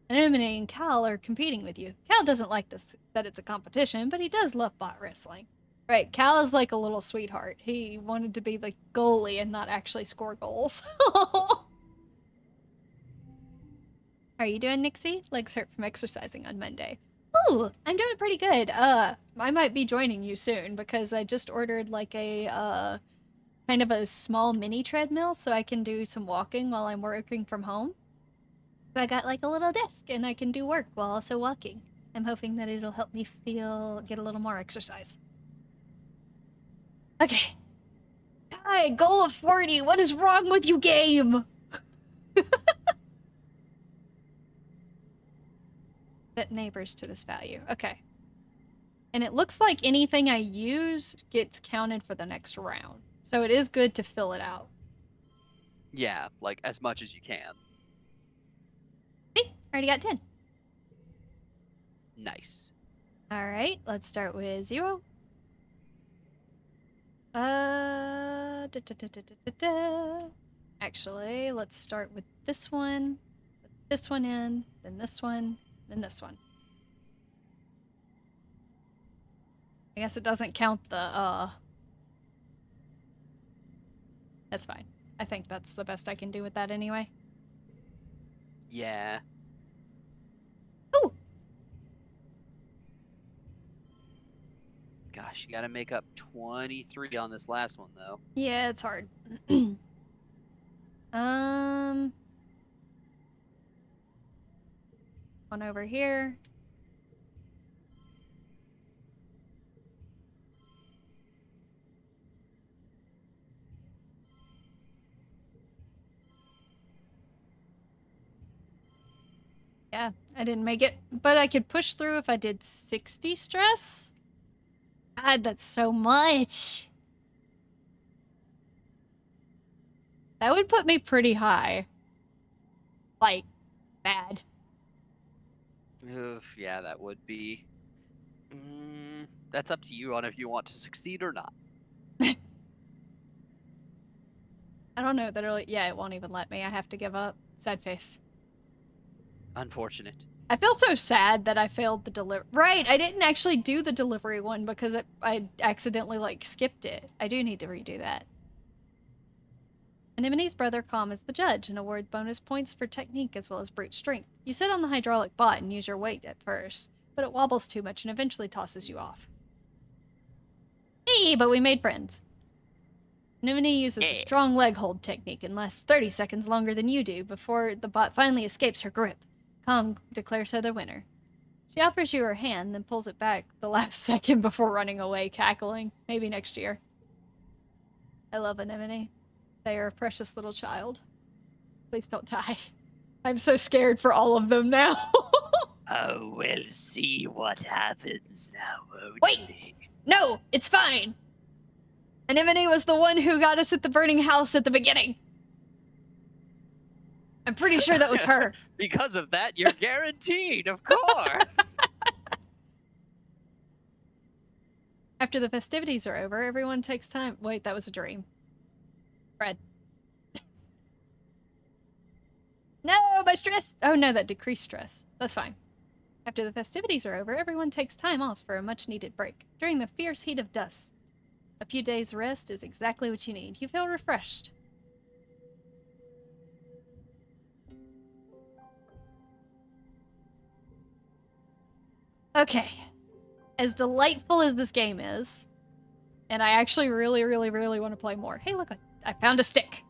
Anemone and Cal are competing with you. Cal doesn't like that it's a competition, but he does love bot wrestling. Right, Cal is like a little sweetheart. He wanted to be the goalie and not actually score goals. How are you doing, Nixie? Legs hurt from exercising on Monday. Ooh, I'm doing pretty good. I might be joining you soon because I just ordered like a kind of a small mini treadmill so I can do some walking while I'm working from home. So I got like a little desk and I can do work while also walking. I'm hoping that it'll help me get a little more exercise. Okay. Hi, goal of 40. What is wrong with you, game? Set neighbors to this value. Okay. And it looks like anything I use gets counted for the next round. So it is good to fill it out. Yeah, like as much as you can. Hey, already got 10. Nice. All right, let's start with 0. Actually, let's start with this one. Put this one in, then this one, then this one. I guess it doesn't count the, That's fine. I think that's the best I can do with that anyway. Yeah. Ooh! Gosh, you gotta make up 23 on this last one, though. Yeah, it's hard. One over here. Yeah, I didn't make it, but I could push through if I did 60 stress. God, that's so much. That would put me pretty high. Like, bad. Oof, yeah, that would be. That's up to you on if you want to succeed or not. I don't know that really. Yeah, it won't even let me. I have to give up. Sad face. Unfortunate. I feel so sad that I failed the delivery. Right, I didn't actually do the delivery one because I accidentally, like, skipped it. I do need to redo that. Anemone's brother Calm is the judge and award bonus points for technique as well as brute strength. You sit on the hydraulic bot and use your weight at first, but it wobbles too much and eventually tosses you off. Hey, but we made friends. Anemone uses a strong leg hold technique and lasts 30 seconds longer than you do before the bot finally escapes her grip. Calm declares her the winner. She offers you her hand, then pulls it back the last second before running away, cackling. Maybe next year. I love Anemone. They are a precious little child. Please don't die. I'm so scared for all of them now. Oh, we'll see what happens now, won't Wait! we? No, it's fine. Anemone was the one who got us at the burning house at the beginning. I'm pretty sure that was her. Because of that, you're guaranteed, of course. After the festivities are over, everyone takes time. Wait, that was a dream. Fred. No, my stress. Oh no, that decreased stress. That's fine. After the festivities are over, everyone takes time off for a much-needed break. During the fierce heat of dust, a few days' rest is exactly what you need. You feel refreshed. Okay. As delightful as this game is, and I actually really, really, really want to play more. Hey, look, I found a stick.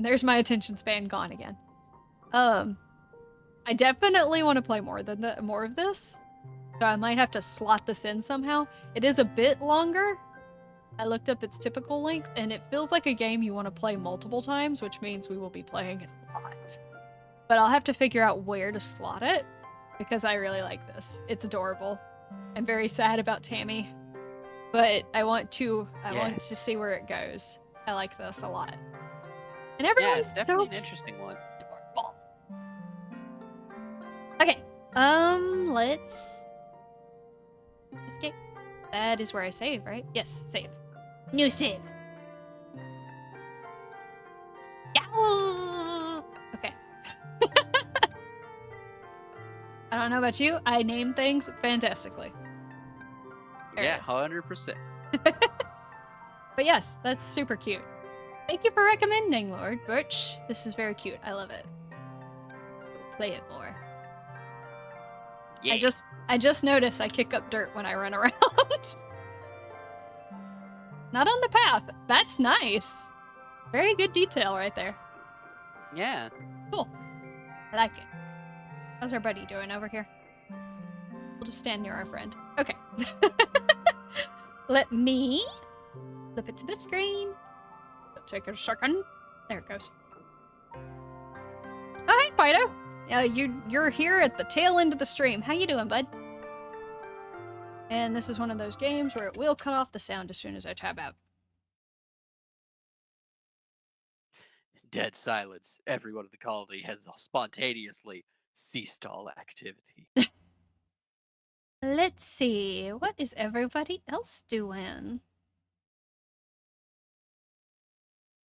There's my attention span gone again. I definitely want to play more of this. So I might have to slot this in somehow. It is a bit longer. I looked up its typical length, and it feels like a game you want to play multiple times, which means we will be playing it a lot. But I'll have to figure out where to slot it, because I really like this. It's adorable. I'm very sad about Tammy, but I want to see where it goes. I like this a lot. And everyone's it's definitely an interesting one. Adorable. Okay. Let's escape. That is where I save, right? Yes, save. New save. Yeah. Okay. I don't know about you. I name things fantastically. Yeah, 100%. But yes, that's super cute. Thank you for recommending, Lord Birch. This is very cute. I love it. Play it more. Yeah. I just noticed I kick up dirt when I run around. Not on the path. That's nice. Very good detail right there. Yeah. Cool. I like it. How's our buddy doing over here? We'll just stand near our friend. Okay. Let me flip it to the screen. It'll take a second. There it goes. Oh, hey, Fido. You're here at the tail end of the stream. How you doing, bud? And this is one of those games where it will cut off the sound as soon as I tab out. Dead silence. Everyone in the colony has spontaneously ceased all activity. Let's see, what is everybody else doing?